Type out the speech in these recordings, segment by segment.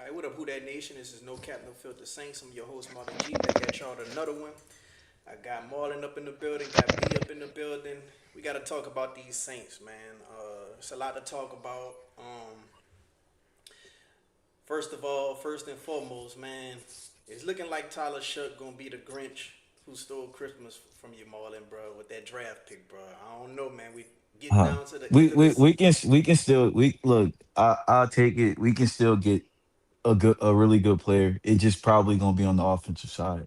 Hey, what up, Who That Nation? This is No Cap, No Filter Saints. I'm your host, Marlon G. Back at y'all with another one. I got Marlon up in the building, got B up in the building. We got to talk about these Saints, man. It's a lot to talk about. First of all, first and foremost, man, it's looking like Tyler Shough gonna be the Grinch who stole Christmas from you, Marlon, bro, with that draft pick, bro. I don't know, man. We getting Uh, down to the we end of we this. we can still we look. I'll take it. We can still get a really good player. It just probably gonna be on the offensive side,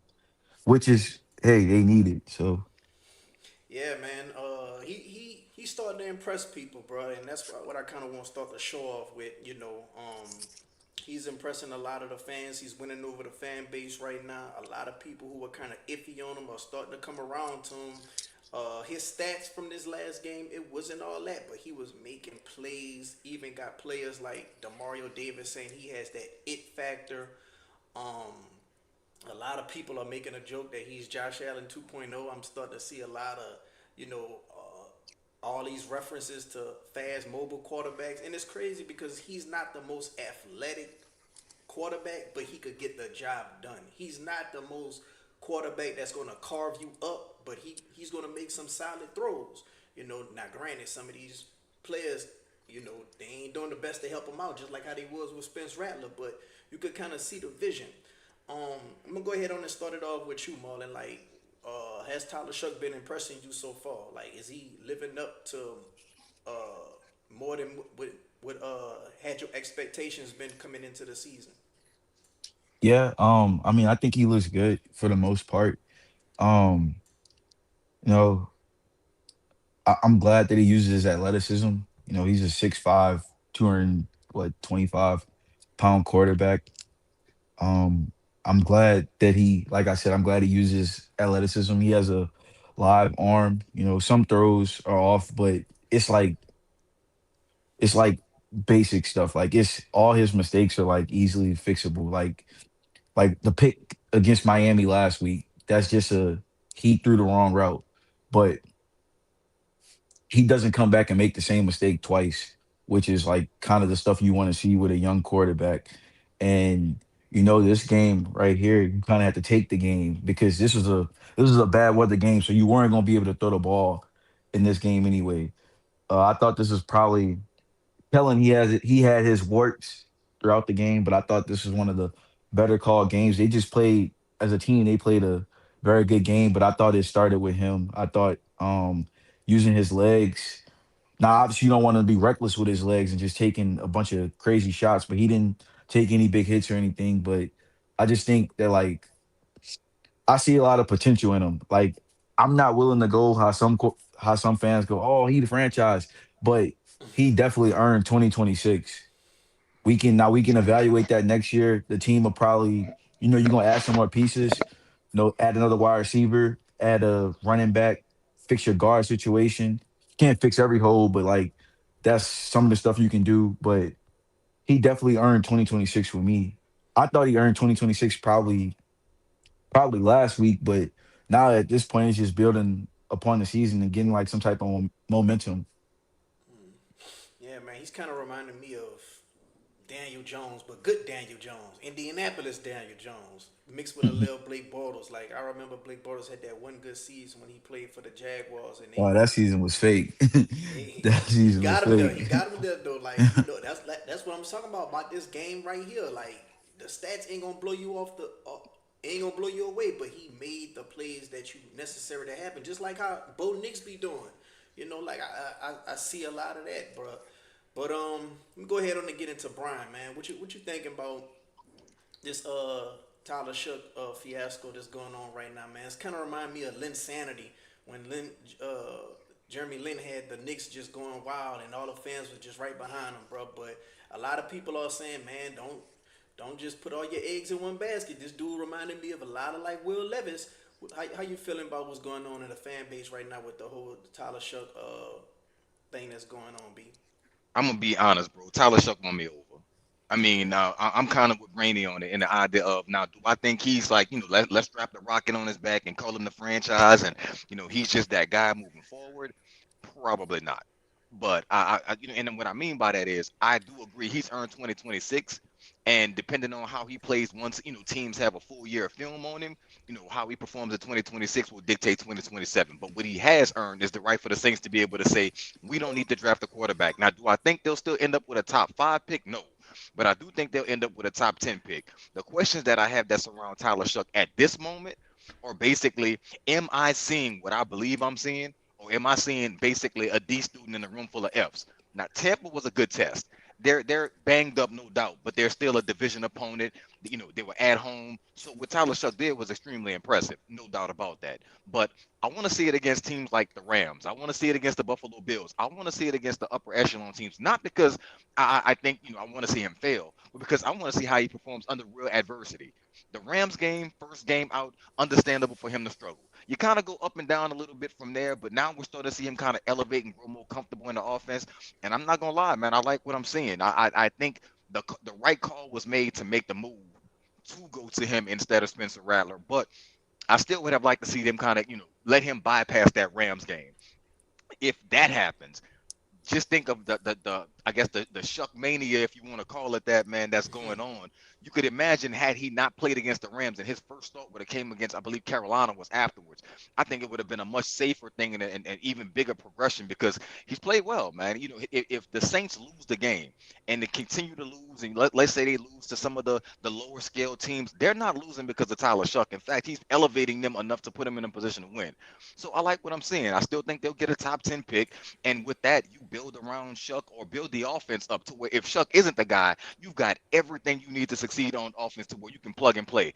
which is hey they need it. So Yeah, man. He starting to impress people, bro, and that's what I kind of want to start the show off with. He's impressing a lot of the fans. He's winning over the fan base right now. A lot of people who were kind of iffy on him are starting to come around to him. His stats from this last game, it wasn't all that, but he was making plays. Even got players like Demario Davis saying he has that it factor. Um, a lot of people are making a joke that he's Josh Allen 2.0. I'm starting to see a lot of, you know, all these references to fast mobile quarterbacks. And it's crazy because he's not the most athletic quarterback, but he could get the job done. He's not the most quarterback that's going to carve you up, but he's going to make some solid throws. Now granted, some of these players, they ain't doing the best to help him out, just like how they was with Spence Rattler, but you could kind of see the vision. I'm gonna go ahead on and start it off with you, Marlon. Like, has Tyler Shough been impressing you so far? Like, is he living up to uh, more than what had your expectations been coming into the season? yeah, I mean I think he looks good for the most part. Um, you know, I'm glad that he uses his athleticism. He's a 6'5", 225 pound quarterback. Um, I'm glad that like I said, I'm glad he uses athleticism. He has a live arm. Some throws are off, but it's like it's like basic stuff. Like it's all his mistakes are like easily fixable. Like the pick against Miami last week. That's just he threw the wrong route, but he doesn't come back and make the same mistake twice, which is like kind of the stuff you want to see with a young quarterback. And this game right here, you kind of have to take the game because this is a bad weather game, so you weren't going to be able to throw the ball in this game anyway. I thought this was probably Kellen. He had his warts throughout the game, but I thought this was one of the better called games. They just played as a team. They played a very good game, but I thought it started with him. I thought using his legs. Now, obviously, you don't want to be reckless with his legs and just taking a bunch of crazy shots, but he didn't take any big hits or anything. But I just think that like I see a lot of potential in him. Like I'm not willing to go how some fans go, oh, he the franchise, but he definitely earned 2026. We can evaluate that next year. The team will probably, you're gonna add some more pieces. Add another wide receiver, add a running back, fix your guard situation. Can't fix every hole, but like that's some of the stuff you can do. But he definitely earned 2026 for me. I thought he earned 2026 probably last week, but now at this point it's just building upon the season and getting like some type of momentum. Yeah, man, he's kind of reminding me of Daniel Jones, but good Daniel Jones, Indianapolis Daniel Jones, mixed with a little Blake Bortles. Like I remember Blake Bortles had that one good season when he played for the Jaguars, and Oh, that season was fake. That he season was got him there. He fake. got him there though. Like that's what I'm talking about this game right here. Like the stats ain't gonna blow you off the. Ain't gonna blow you away, but he made the plays that you necessary to happen, just like how Bo Nix be doing. Like I see a lot of that, bro. But let me go ahead on and get into Brian, man. What you thinking about this Tyler Shough fiasco that's going on right now, man? It's kind of remind me of Lynn Sanity when Jeremy Lin had the Knicks just going wild and all the fans were just right behind him, bro. But a lot of people are saying, man, don't just put all your eggs in one basket. This dude reminded me of a lot of like Will Levis. How you feeling about what's going on in the fan base right now with the whole Tyler Shough thing that's going on, B? I'm gonna be honest, bro. Tyler Shough won me over. I mean, I'm kind of with Rainey on it in the idea of now, do I think he's like, let's strap the rocket on his back and call him the franchise, and he's just that guy moving forward? Probably not. But and then what I mean by that is, I do agree he's earned 2026. And depending on how he plays, once teams have a full year of film on him, how he performs in 2026 will dictate 2027. But what he has earned is the right for the Saints to be able to say, we don't need to draft a quarterback. Now, do I think they'll still end up with a top 5 pick? No. But I do think they'll end up with a top 10 pick. The questions that I have that surround Tyler Shough at this moment are basically, am I seeing what I believe I'm seeing? Or am I seeing basically a D student in a room full of F's? Now, Tampa was a good test. They're banged up, no doubt, but they're still a division opponent. They were at home. So what Tyler Shough did was extremely impressive, no doubt about that. But I want to see it against teams like the Rams. I want to see it against the Buffalo Bills. I want to see it against the upper echelon teams, not because I think I want to see him fail, but because I want to see how he performs under real adversity. The Rams game, first game out, understandable for him to struggle. You kind of go up and down a little bit from there, but now we're starting to see him kind of elevate and grow more comfortable in the offense. And I'm not gonna lie, man, I like what I'm seeing. I think the right call was made to make the move to go to him instead of Spencer Rattler. But I still would have liked to see them kind of let him bypass that Rams game. If that happens, just think of the I guess the Shuck mania, if you want to call it that, man, that's going on. You could imagine had he not played against the Rams and his first start would have came against, I believe Carolina was afterwards. I think it would have been a much safer thing and even bigger progression because he's played well, man. If the Saints lose the game and they continue to lose, and let's say they lose to some of the lower scale teams, they're not losing because of Tyler Shuck. In fact, he's elevating them enough to put them in a position to win. So I like what I'm seeing. I still think they'll get a top 10 pick. And with that, you build around Shuck or build the offense up to where if Shuck isn't the guy, you've got everything you need to succeed on offense to where you can plug and play.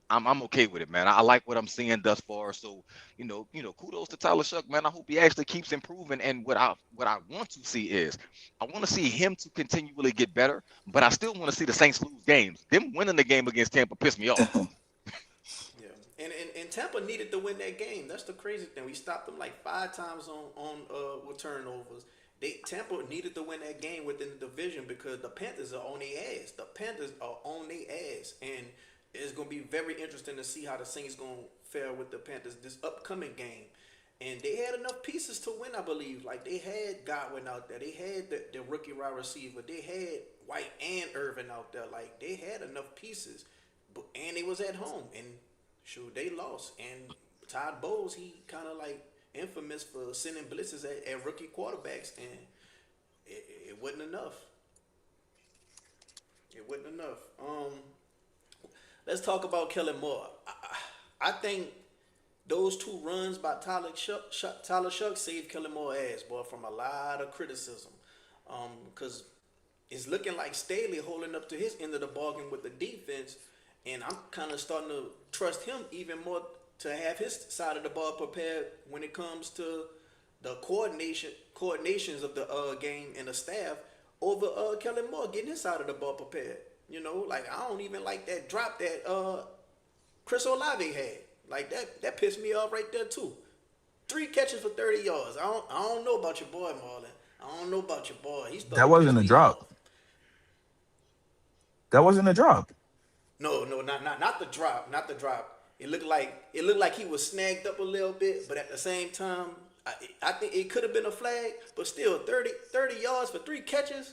I'm okay with it, man. I like what I'm seeing thus far. So, kudos to Tyler Shuck, man. I hope he actually keeps improving. And what I want to see is I want to see him to continually get better, but I still want to see the Saints lose games. Them winning the game against Tampa pissed me off. Yeah, and Tampa needed to win that game. That's the crazy thing. We stopped them like 5 times on with turnovers. Tampa needed to win that game within the division because the Panthers are on their ass. The Panthers are on their ass, and it's gonna be very interesting to see how the Saints gonna fare with the Panthers this upcoming game. And they had enough pieces to win, I believe. Like they had Godwin out there, they had the rookie wide receiver, they had White and Irvin out there. Like they had enough pieces, but and they was at home. And shoot, they lost. And Todd Bowles, he kind of like infamous for sending blitzes at rookie quarterbacks, and it wasn't enough. It wasn't enough. Let's talk about Kellen Moore. I think those 2 runs by Tyler Shuck saved Kellen Moore ass, boy, from a lot of criticism. Because it's looking like Staley holding up to his end of the bargain with the defense, and I'm kind of starting to trust him even more to have his side of the ball prepared when it comes to the coordinations of the game and the staff over Kellen Moore getting his side of the ball prepared. Like I don't even like that drop that Chris Olave had. Like that pissed me off right there too. 3 catches for 30 yards. I don't know about your boy Marlon. I don't know about your boy. He That started to piss wasn't a me drop. off. That wasn't a drop. No, no, not the drop, not the drop. It looked like he was snagged up a little bit, but at the same time, I think it could have been a flag, but still 30 yards for 3 catches.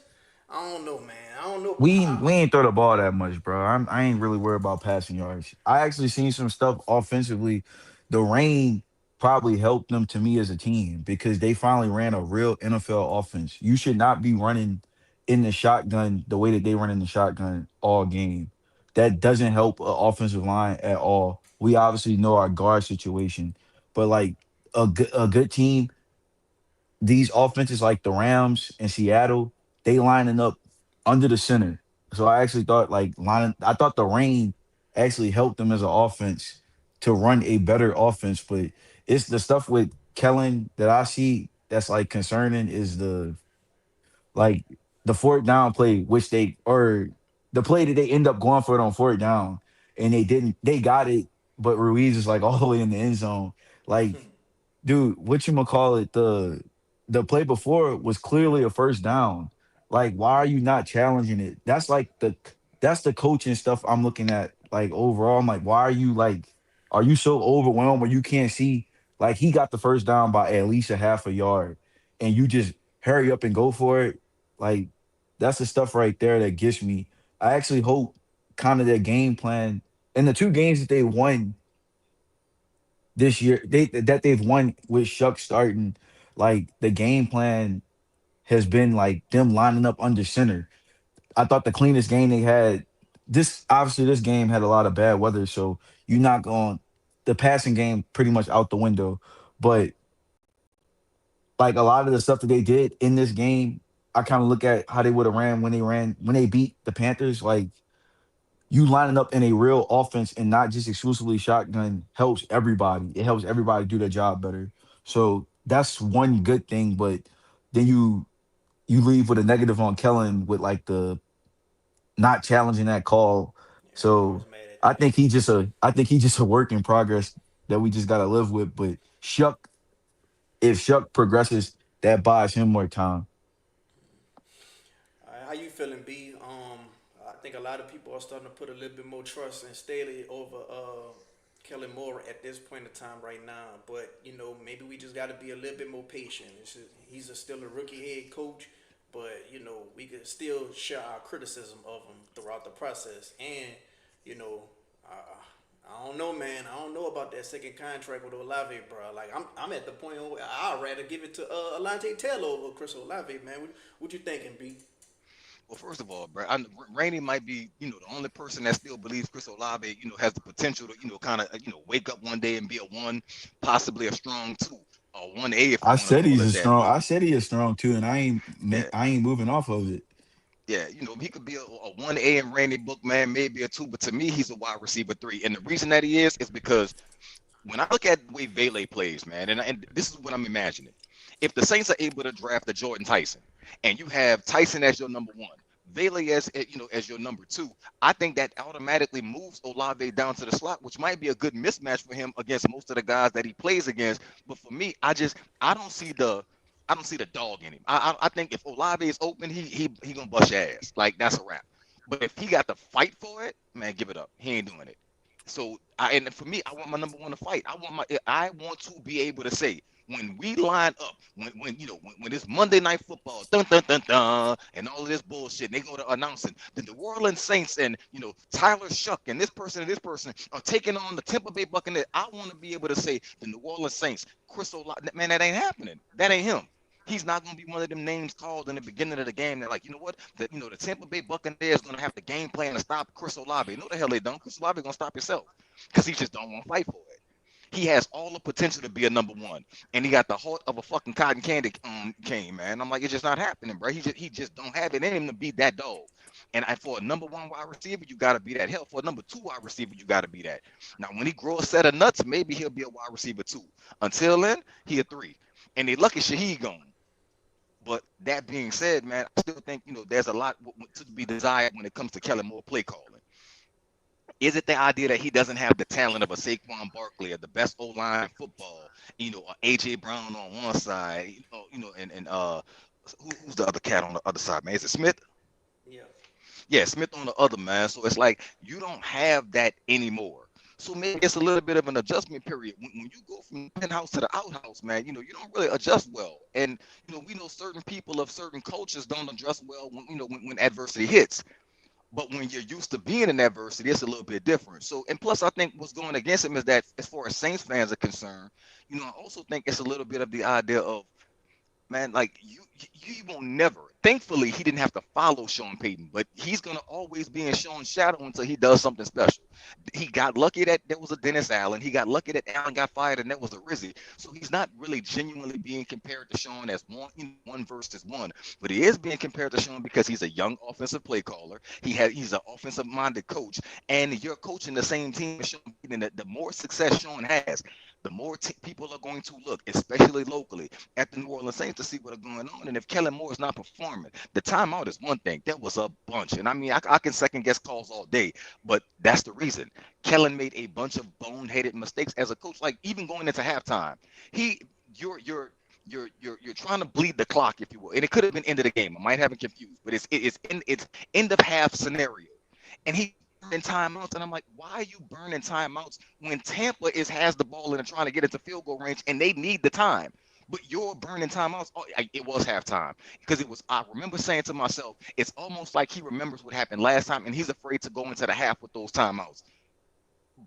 I don't know, man. I don't know. We ain't throw the ball that much, bro. I ain't really worried about passing yards. I actually seen some stuff offensively. The rain probably helped them to me as a team because they finally ran a real NFL offense. You should not be running in the shotgun the way that they run in the shotgun all game. That doesn't help an offensive line at all. We obviously know our guard situation, but like a good team, these offenses like the Rams and Seattle, they lining up under the center. So I actually thought I thought the rain actually helped them as an offense to run a better offense. But it's the stuff with Kellen that I see that's like concerning is like the fourth down play, which the play that they end up going for it on fourth down and they got it, but Ruiz is like all the way in the end zone. Like dude, what you call it? The play before was clearly a first down. Like, why are you not challenging it? That's the coaching stuff I'm looking at. Like overall, I'm like, why are you are you so overwhelmed where you can't see? Like he got the first down by at least a half a yard, and you just hurry up and go for it. Like that's the stuff right there that gets me. I actually hope kind of their game plan and the two games that they won this year, they've won with Shuck starting, like the game plan has been like them lining up under center. I thought the cleanest game they had. This obviously this game had a lot of bad weather, so you're not going the passing game pretty much out the window. But like a lot of the stuff that they did in this game, I kind of look at how they would have ran when they beat the Panthers. Like you lining up in a real offense and not just exclusively shotgun helps everybody. It helps everybody do their job better. So that's one good thing. But then you leave with a negative on Kellen with like the not challenging that call. Yeah, I was So mad at that. I think he's just a work in progress that we just gotta live with. But Shuck, if Shuck progresses, that buys him more time. How you feeling, B? I think a lot of people are starting to put a little bit more trust in Staley over Kellen Moore at this point in time right now. But maybe we just got to be a little bit more patient. He's still a rookie head coach, but we could still share our criticism of him throughout the process. And you know, I don't know, man. I don't know about that second contract with Olave, bro. Like I'm at the point where I'd rather give it to Alante Taylor over Chris Olave, man. What you thinking, B? Well, first of all, bro, Rainey might be, the only person that still believes Chris Olave, has the potential to, kind of, wake up one day and be a one, possibly a strong two, or 1A if you I want to said call he's it a that. strong. But I said he is strong too, and yeah, I ain't moving off of it. yeah, he could be a 1A in Rainey book, man, maybe a two, but to me, he's a wide receiver three. And the reason that he is because when I look at the way Vele plays, man, and this is what I'm imagining. If the Saints are able to draft a Jordan Tyson, and you have Tyson as your number one, Vele as as your number two, I think that automatically moves Olave down to the slot, which might be a good mismatch for him against most of the guys that he plays against. But for me, I don't see the dog in him. I think if Olave is open, he gonna bust your ass. Like that's a wrap. But if he got to fight for it, man, give it up. He ain't doing it. So and for me, I want my number one to fight. I want to be able to say when we line up, when it's Monday night football, dun dun dun dun, and all of this bullshit, and they go to announcing the New Orleans Saints and Tyler Shuck and this person are taking on the Tampa Bay Buccaneers. I want to be able to say the New Orleans Saints, Chris Olave, man, that ain't happening. That ain't him. He's not going to be one of them names called in the beginning of the game. They're like, you know what? The Tampa Bay Buccaneers going to have the game plan to stop Chris Olave. No, the hell they don't. Chris Olave going to stop himself because he just don't want to fight for it. He has all the potential to be a number one, and he got the heart of a fucking cotton candy cane, man. I'm like, it's just not happening, bro. He just don't have it in him to be that dog. And for a number one wide receiver, you got to be that. Hell, for a number two wide receiver, you got to be that. Now, when he grows a set of nuts, maybe he'll be a wide receiver two. Until then, he a three. And they lucky Shaheed gone. But that being said, man, I still think there's a lot to be desired when it comes to Kellen Moore play calling. Is it the idea that he doesn't have the talent of a Saquon Barkley or the best O line in football? Or AJ Brown on one side, and who's the other cat on the other side, man? Is it Smith? Yeah. Yeah, Smith on the other, man. So it's like you don't have that anymore. So maybe it's a little bit of an adjustment period. When you go from the penthouse to the outhouse, man, you don't really adjust well. And we know certain people of certain cultures don't adjust well when adversity hits. But when you're used to being in adversity, it's a little bit different. So, and plus, I think what's going against him is that, as far as Saints fans are concerned, I also think it's a little bit of the idea of, man, like you won't never. Thankfully, he didn't have to follow Sean Payton, but he's gonna always be in Sean's shadow until he does something special. He got lucky that there was a Dennis Allen. He got lucky that Allen got fired and that was a Rizzy. So he's not really genuinely being compared to Sean as one versus one, but he is being compared to Sean because he's a young offensive play caller. He's an offensive minded coach, and you're coaching the same team as Sean Payton. The more success Sean has, the more people are going to look, especially locally, at the New Orleans Saints to see what are going on. And if Kellen Moore is not performing, the timeout is one thing. There was a bunch. And I mean, I can second guess calls all day, but that's the reason. Kellen made a bunch of boneheaded mistakes as a coach, like even going into halftime. He, you're, you're, you're trying to bleed the clock, if you will, and it could have been end of the game. I might have it confused, but it's end of half scenario, and he's burning timeouts, and I'm like, why are you burning timeouts when Tampa has the ball and they're trying to get into field goal range and they need the time? But you're burning timeouts. Oh, it was halftime because it was. I remember saying to myself, it's almost like he remembers what happened last time, and he's afraid to go into the half with those timeouts.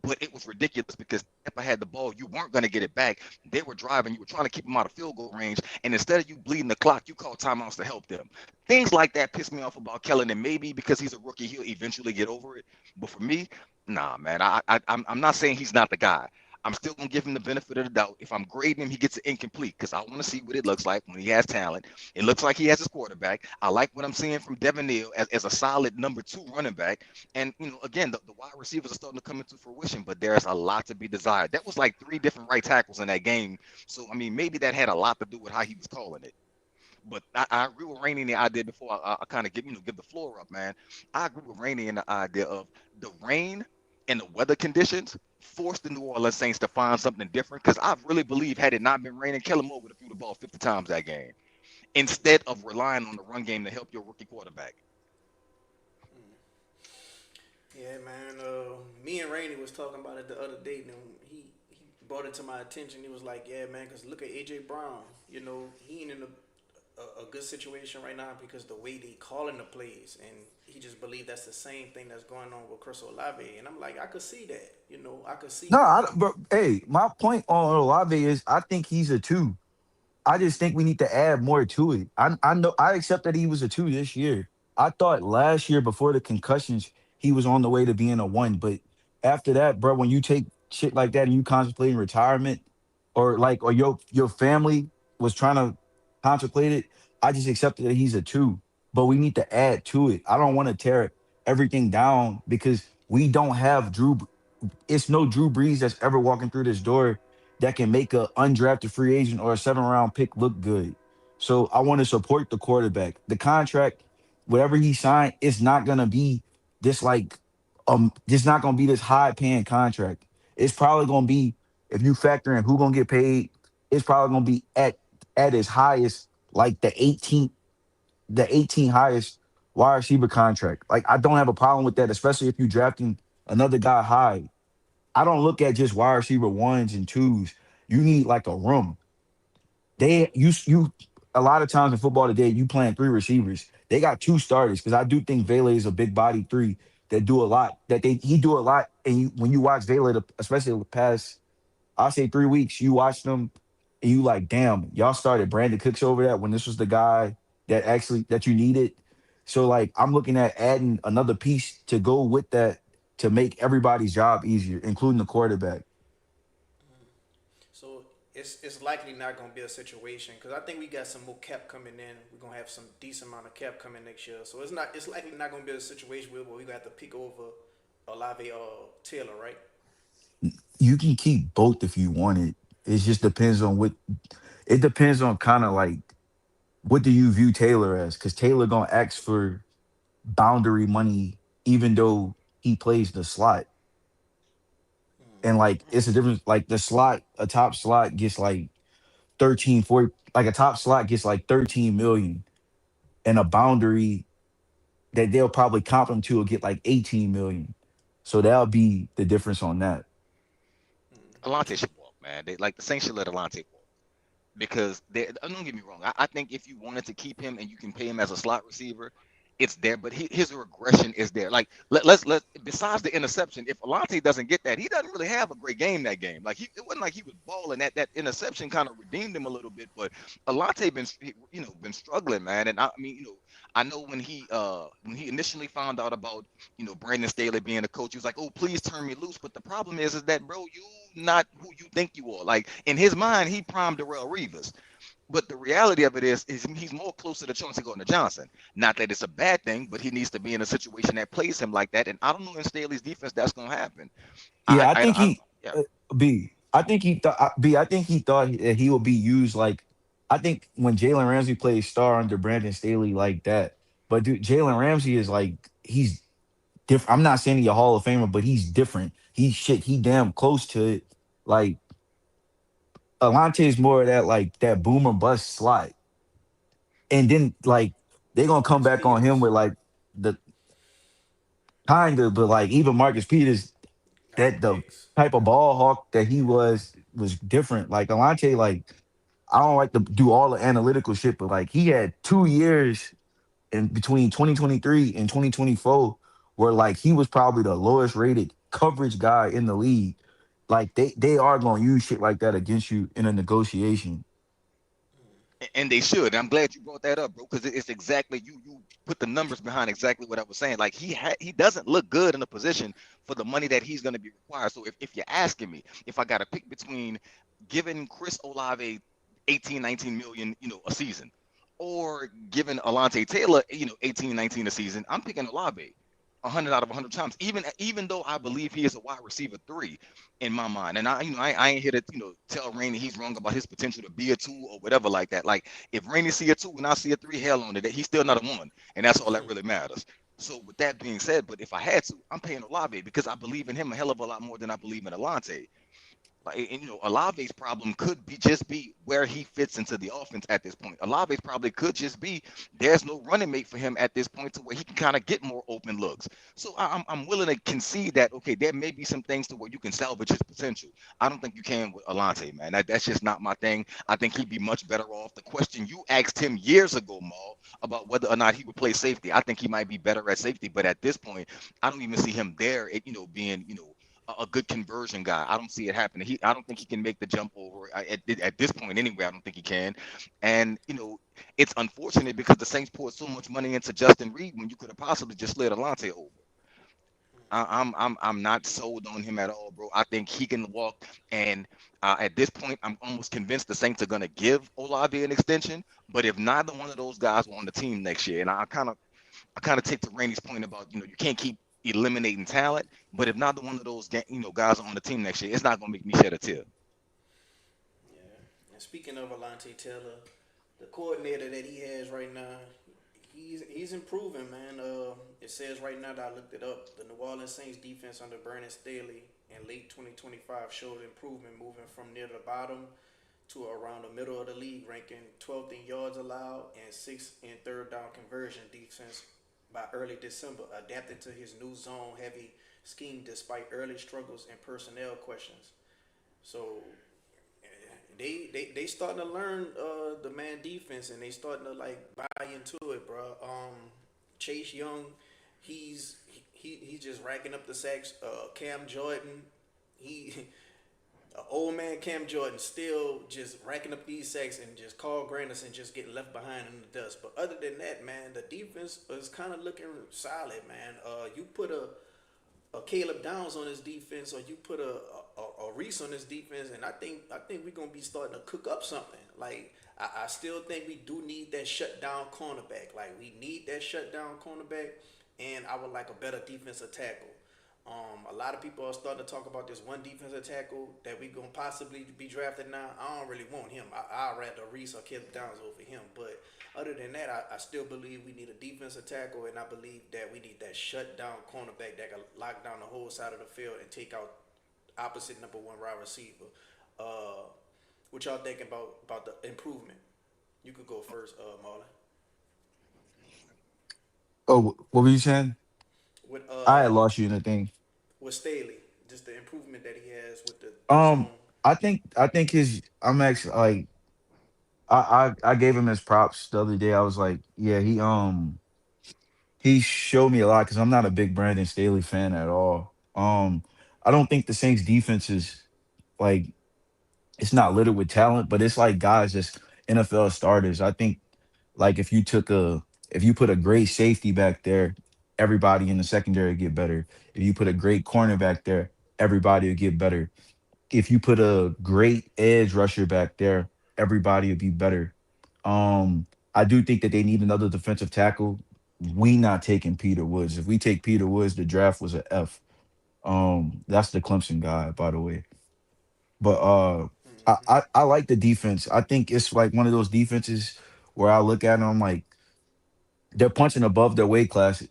But it was ridiculous because Tampa had the ball. You weren't going to get it back. They were driving. You were trying to keep them out of field goal range. And instead of you bleeding the clock, you called timeouts to help them. Things like that piss me off about Kellen. And maybe because he's a rookie, he'll eventually get over it. But for me, nah, man. I'm not saying he's not the guy. I'm still gonna give him the benefit of the doubt. If I'm grading him, he gets it incomplete because I want to see what it looks like when he has talent. It looks like he has his quarterback. I like what I'm seeing from Devin Neal as a solid number two running back. And again, the wide receivers are starting to come into fruition, but there's a lot to be desired. That was like three different right tackles in that game. So I mean, maybe that had a lot to do with how he was calling it. But I agree with Rainey in the idea before I kind of give the floor up, man. I agree with Rainey in the idea of the rain and the weather conditions forced the New Orleans Saints to find something different. Because I really believe had it not been raining, Kellen Moore would have threw the ball 50 times that game instead of relying on the run game to help your rookie quarterback. Yeah, man. Me and Rainey was talking about it the other day. And he brought it to my attention. He was like, "Yeah, man, because look at AJ Brown. You know, he ain't in a good situation right now because the way they calling the plays, and he just believed that's the same thing that's going on with Chris Olave. And I'm like, I could see that. You know, I could see No, why. bro, hey, my point on Olave is I think he's a two. I just think we need to add more to it. I know I accept that he was a two this year. I thought last year before the concussions he was on the way to being a one, but after that, bro, when you take shit like that and you contemplating retirement, or your family was trying to contemplate it, I just accepted that he's a two. But we need to add to it. I don't want to tear everything down because we don't have it's no Drew Brees that's ever walking through this door that can make a undrafted free agent or a 7 round pick look good. So I want to support the quarterback. The contract, whatever he signed, it's not gonna be this this not gonna be this high paying contract. It's probably gonna be, if you factor in who gonna get paid, it's probably gonna be at its highest, like the 18 highest wide receiver contract. Like I don't have a problem with that, especially if you drafting another guy high. I don't look at just wide receiver ones and twos. You need like a room. You a lot of times in football today, you playing three receivers. They got two starters because I do think Vele is a big body three that do a lot. That he do a lot. And when you watch Vele, especially the past, I say 3 weeks, you watch them and you like, damn, y'all started Brandon Cooks over that when this was the guy that you needed. So like I'm looking at adding another piece to go with that to make everybody's job easier, including the quarterback. So it's likely not gonna be a situation because I think we got some more cap coming in. We're gonna have some decent amount of cap coming next year. So it's likely not gonna be a situation where we got to pick over Olave Taylor, right? You can keep both if you want it. It just depends on it depends on kind of like what do you view Taylor as? Because Taylor gonna ask for boundary money even though he plays the slot. And like it's a difference. Like the slot, a top slot gets like 13, 40, like a top slot gets like 13 million, and a boundary that they'll probably comp him to will get like 18 million. So that'll be the difference on that. Alante should walk, man. Like the Saints should let Alante walk. Because don't get me wrong. I think if you wanted to keep him and you can pay him as a slot receiver, it's there. But his regression is there. Like let besides the interception, if Alante doesn't get that, he doesn't really have a great game that game. Like it wasn't like he was balling. That interception kind of redeemed him a little bit. But Alante been struggling, man. And I mean I know when he initially found out about Brandon Staley being a coach, he was like, oh, please turn me loose. But the problem is that, bro, you not who you think you are. Like in his mind, he primed Darrell Reeves. But the reality of it is he's more closer to Chauncey Gardner Johnson. Not that it's a bad thing, but he needs to be in a situation that plays him like that. And I don't know in Staley's defense that's going to happen. Yeah, I think I yeah. I think he thought I think he thought that he would be used like, I think when Jalen Ramsey plays star under Brandon Staley like that. But dude, Jalen Ramsey is like he's different. I'm not saying he's a Hall of Famer, but he's different. He damn close to it. Like Alante is more of that like that boomer bust slot. And then like they're gonna come Marcus back on him Peters, with like the kind of, but like even Marcus Peters, got the that the picks. type of ball hawk that he was different. Like Alante, like I don't like to do all the analytical shit, but like he had 2 years in between 2023 and 2024 where like he was probably the lowest rated coverage guy in the league. Like they are gonna use shit like that against you in a negotiation. And they should. I'm glad you brought that up, bro, because it's exactly you put the numbers behind exactly what I was saying. Like he doesn't look good in a position for the money that he's going to be required. So if you're asking me if I got to pick between giving Chris Olave 18, 19 million, a season, or giving Alontae Taylor, 18, 19 a season, I'm picking Olave. 100 out of 100 times, even though I believe he is a wide receiver 3 in my mind, and I ain't here to tell Rainey he's wrong about his potential to be a 2 or whatever like that. Like if Rainey see a 2 and I see a 3, hell on it, he's still not a 1, and that's all that really matters. So with that being said, but if I had to, I'm paying Olave because I believe in him a hell of a lot more than I believe in Alontae. Like, and, Olave's problem could just be where he fits into the offense at this point. Olave's probably could just be there's no running mate for him at this point to where he can kind of get more open looks. So I'm willing to concede that okay, there may be some things to where you can salvage his potential. I don't think you can with Alante, man. That's just not my thing. I think he'd be much better off. The question you asked him years ago, Maul, about whether or not he would play safety, I think he might be better at safety. But at this point, I don't even see him there. Being a good conversion guy. I don't see it happening. I don't think he can make the jump over at this point anyway. I don't think he can. And it's unfortunate because the Saints poured so much money into Justin Reed when you could have possibly just slid Alante over. I'm not sold on him at all, bro. I think he can walk, and at this point, I'm almost convinced the Saints are gonna give Olave an extension. But if neither one of those guys are on the team next year, and I kind of take to Randy's point about you can't keep eliminating talent, but if neither one of those guys are on the team next year, it's not gonna make me shed a tear. Yeah. And speaking of Alante Taylor, the coordinator that he has right now, he's improving, man. It says right now that I looked it up. The New Orleans Saints defense under Brandon Staley in late 2025 showed improvement, moving from near the bottom to around the middle of the league, ranking 12th in yards allowed and 6th in third down conversion defense by early December, adapting to his new zone heavy scheme despite early struggles and personnel questions. So they starting to learn the man defense, and they starting to like buy into it, bro. Chase Young, he's just racking up the sacks. Cam Jordan, he old man Cam Jordan still just racking up these sacks, and just Carl Granderson just getting left behind in the dust. But other than that, man, the defense is kind of looking solid, man. You put a Caleb Downs on his defense, or you put a Reese on his defense, and I think we're gonna be starting to cook up something. Like I still think we do need that shutdown cornerback. Like we need that shutdown cornerback, and I would like a better defensive tackle. A lot of people are starting to talk about this one defensive tackle that we gonna possibly be drafted now. I don't really want him. I'd rather Reese or Caleb Downs over him. But other than that, I still believe we need a defensive tackle, and I believe that we need that shutdown cornerback that can lock down the whole side of the field and take out opposite number one wide receiver. Uh, what y'all think about the improvement? You could go first, Marlon. Oh, what were you saying? With I had lost you in the thing. Staley, just the improvement that he has with the Um, zone. I think his I'm actually like I gave him his props the other day. I was like, yeah, he showed me a lot because I'm not a big Brandon Staley fan at all. I don't think the Saints defense is like it's not littered with talent, but it's like guys just NFL starters. I think like if you put a great safety back there, everybody in the secondary would get better. If you put a great corner back there, everybody would get better. If you put a great edge rusher back there, everybody would be better. I do think that they need another defensive tackle. We not taking Peter Woods. If we take Peter Woods, the draft was a F. That's the Clemson guy, by the way. But I like the defense. I think it's like one of those defenses where I look at them like they're punching above their weight class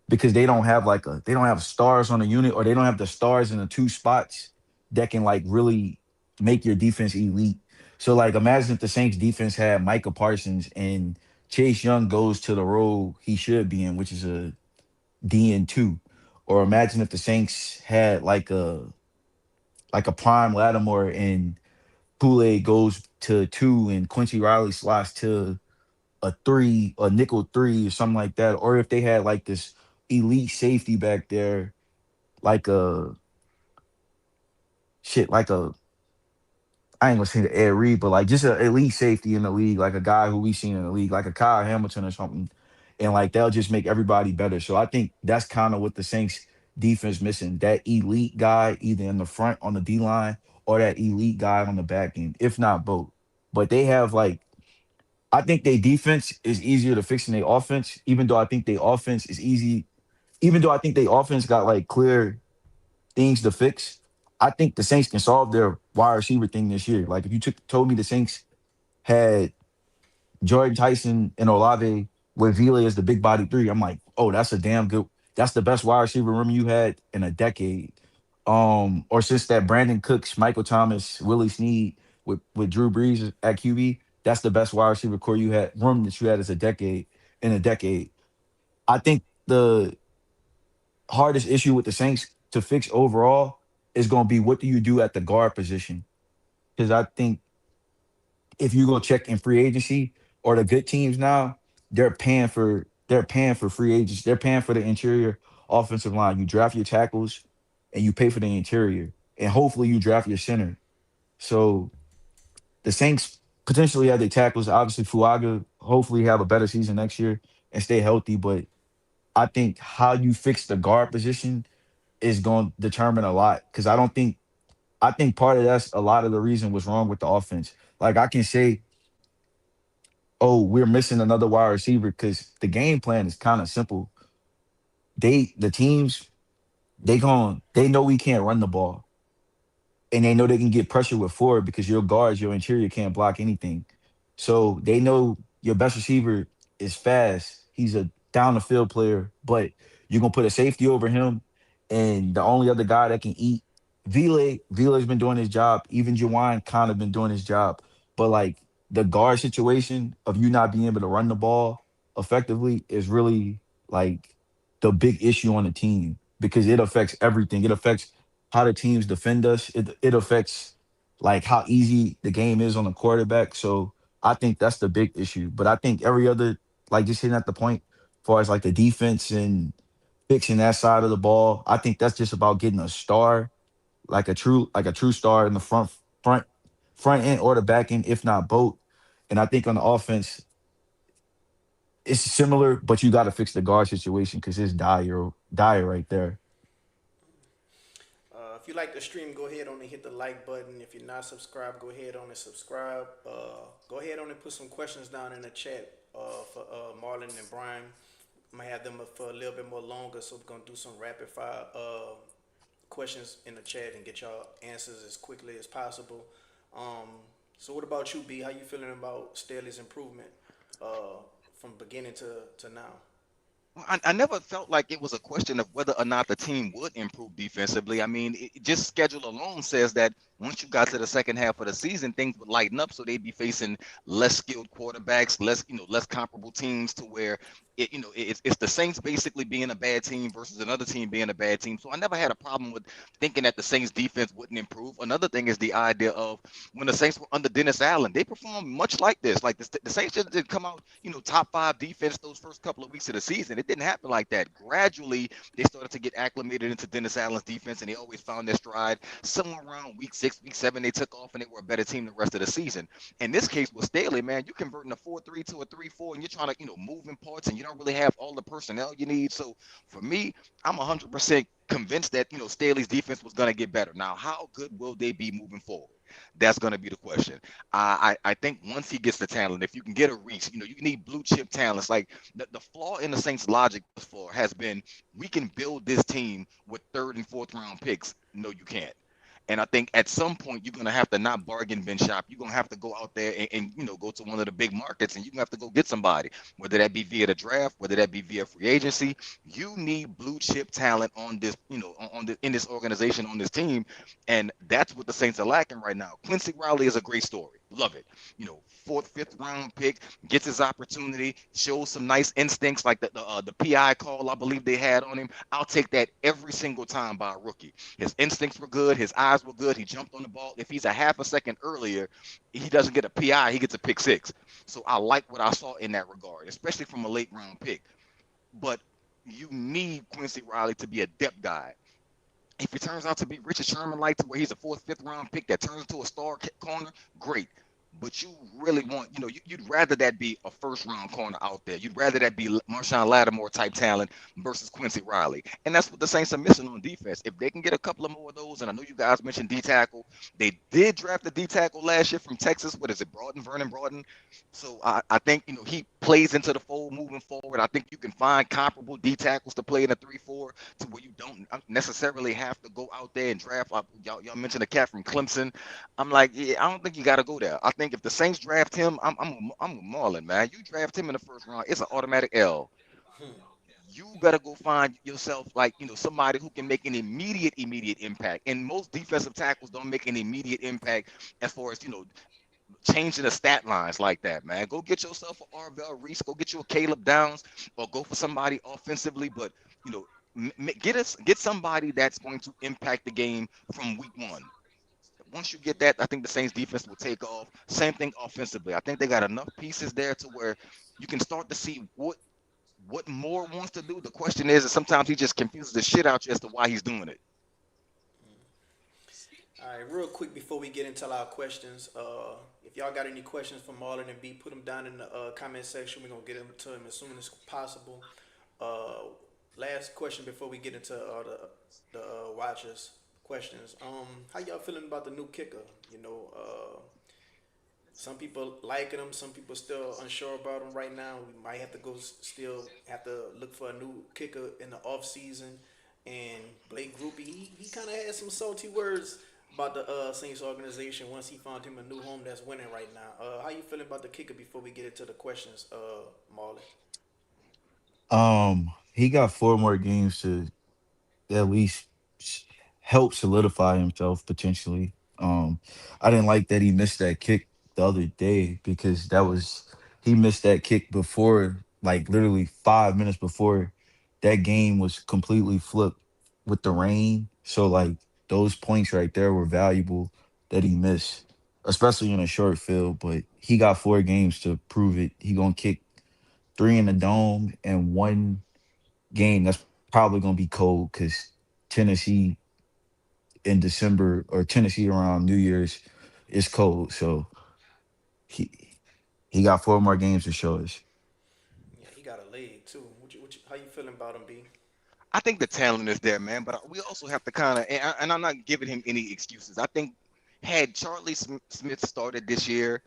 because they don't have stars on the unit, or they don't have the stars in the two spots that can like really make your defense elite. So like imagine if the Saints defense had Micah Parsons and Chase Young goes to the role he should be in, which is a DN2. Or imagine if the Saints had like a prime Lattimore and Kool-Aid goes to two and Quincy Riley slots to a three, a nickel three or something like that, or if they had like this elite safety back there, like a shit, like a I ain't gonna say the Ed Reed, but like just an elite safety in the league, like a guy who we seen in the league, like a Kyle Hamilton or something, and like they'll just make everybody better. So I think that's kind of what the Saints defense missing, that elite guy either in the front on the D line or that elite guy on the back end, if not both. But they have like I think their defense is easier to fix than their offense, even though I think their offense is easy. Even though I think their offense got like clear things to fix, I think the Saints can solve their wide receiver thing this year. Like if you told me the Saints had Jordan Tyson and Olave with Vila as the big body three, I'm like, oh, that's a damn good. That's the best wide receiver room you had in a decade. Or since that Brandon Cooks, Michael Thomas, Willie Snead with Drew Brees at QB, that's the best wide receiver core you had room that you had as a decade in a decade. I think the hardest issue with the Saints to fix overall is going to be what do you do at the guard position? Because I think if you go check in free agency or the good teams now, they're paying for free agents. They're paying for the interior offensive line. You draft your tackles and you pay for the interior. And hopefully you draft your center. So the Saints potentially have their tackles. Obviously, Fuaga hopefully have a better season next year and stay healthy. But I think how you fix the guard position is going to determine a lot. Because I think part of that's a lot of the reason what's wrong with the offense. Like I can say, oh, we're missing another wide receiver because the game plan is kind of simple. The teams they know we can't run the ball, and they know they can get pressure with forward because your guards, your interior can't block anything. So they know your best receiver is fast. He's a down the field player, but you're gonna put a safety over him, and the only other guy that can eat Vila's been doing his job. Even Jawan kind of been doing his job, but like the guard situation of you not being able to run the ball effectively is really like the big issue on the team because it affects everything. It affects how the teams defend us. It affects like how easy the game is on the quarterback. So I think that's the big issue. But I think every other like just hitting at the point, as far as like the defense and fixing that side of the ball, I think that's just about getting a star, like a true star in the front front end or the back end, if not both. And I think on the offense, it's similar, but you got to fix the guard situation because it's dire right there. If you like the stream, go ahead on and hit the like button. If you're not subscribed, go ahead on and subscribe. Go ahead on and put some questions down in the chat for Marlon and Brian. I'm gonna have them up for a little bit more longer, so we're gonna do some rapid fire questions in the chat and get y'all answers as quickly as possible. Um, so what about you, B? How you feeling about Staley's improvement uh, from beginning to now? I never felt like it was a question of whether or not the team would improve defensively. I mean, just schedule alone says that once you got to the second half of the season, things would lighten up. So they'd be facing less skilled quarterbacks, less comparable teams to where it's the Saints basically being a bad team versus another team being a bad team. So I never had a problem with thinking that the Saints defense wouldn't improve. Another thing is the idea of when the Saints were under Dennis Allen, they performed much like this. Like the Saints just didn't come out, top five defense those first couple of weeks of the season. It didn't happen like that. Gradually, they started to get acclimated into Dennis Allen's defense, and they always found their stride. Somewhere around week 6, week 7, they took off, and they were a better team the rest of the season. In this case with Staley, man, you're converting a 4-3 to a 3-4, and you're trying to, move in parts, and you don't really have all the personnel you need. So for me, I'm 100% convinced that Staley's defense was going to get better. Now, how good will they be moving forward? That's going to be the question. I think once he gets the talent, if you can get a Reese, you need blue chip talents. Like the flaw in the Saints' logic for has been we can build this team with third and fourth round picks. No, you can't. And I think at some point you're gonna have to not bargain bin shop. You're gonna have to go out there and go to one of the big markets and you're gonna have to go get somebody, whether that be via the draft, whether that be via free agency. You need blue chip talent on this, in this organization, on this team, and that's what the Saints are lacking right now. Quincy Riley is a great story. Love it. Fourth, fifth round pick, gets his opportunity, shows some nice instincts like the PI call I believe they had on him. I'll take that every single time by a rookie. His instincts were good, his eyes were good, he jumped on the ball. If he's a half a second earlier, he doesn't get a PI, he gets a pick six. So I like what I saw in that regard, especially from a late round pick. But you need Quincy Riley to be a depth guy. If he turns out to be Richard Sherman like to where he's a fourth, fifth round pick that turns into a star corner, great. But you really want, you'd rather that be a first round corner out there. You'd rather that be Marshawn Lattimore type talent versus Quincy Riley. And that's what the Saints are missing on defense. If they can get a couple of more of those, and I know you guys mentioned D tackle, they did draft the D tackle last year from Texas. What is it, Vernon Broughton? So I think, he plays into the fold moving forward. I think you can find comparable D tackles to play in a 3-4 to where you don't necessarily have to go out there and draft. Y'all mentioned a cat from Clemson. I'm like, yeah, I don't think you got to go there. I think if the Saints draft him, I'm with Marlon, man. You draft him in the first round, it's an automatic L. You better go find yourself like somebody who can make an immediate impact. And most defensive tackles don't make an immediate impact as far as changing the stat lines like that, man. Go get yourself a Arvell Reese, go get you a Caleb Downs, or go for somebody offensively. But you know, get somebody that's going to impact the game from week one. Once you get that, I think the Saints defense will take off. Same thing offensively. I think they got enough pieces there to where you can start to see what Moore wants to do. The question is sometimes he just confuses the shit out you as to why he's doing it. All right, real quick before we get into our questions, if y'all got any questions for Marlon and B, put them down in the comment section. We're gonna get them to him as soon as possible. Uh, Last question before we get into the watchers questions. How y'all feeling about the new kicker? Some people liking him. Some people still unsure about him right now. We might have to still have to look for a new kicker in the off season. And Blake Groupie, he kind of had some salty words about the Saints organization once he found him a new home that's winning right now. How you feeling about the kicker before we get into the questions, Marlon? He got 4 more games to at least s- help solidify himself potentially. I didn't like that he missed that kick the other day because he missed that kick before, like literally 5 minutes before that game was completely flipped with the rain. So like those points right there were valuable that he missed, especially in a short field. But he got 4 games to prove it. He gonna kick 3 in the dome and 1 game that's probably gonna be cold because Tennessee in December or Tennessee around New Year's is cold. So he he got 4 more games to show us. Yeah, he got a leg too. How you feeling about him, B? I think the talent is there, man, but we also have to kind of, and I'm not giving him any excuses. I think had Charlie Smith started this year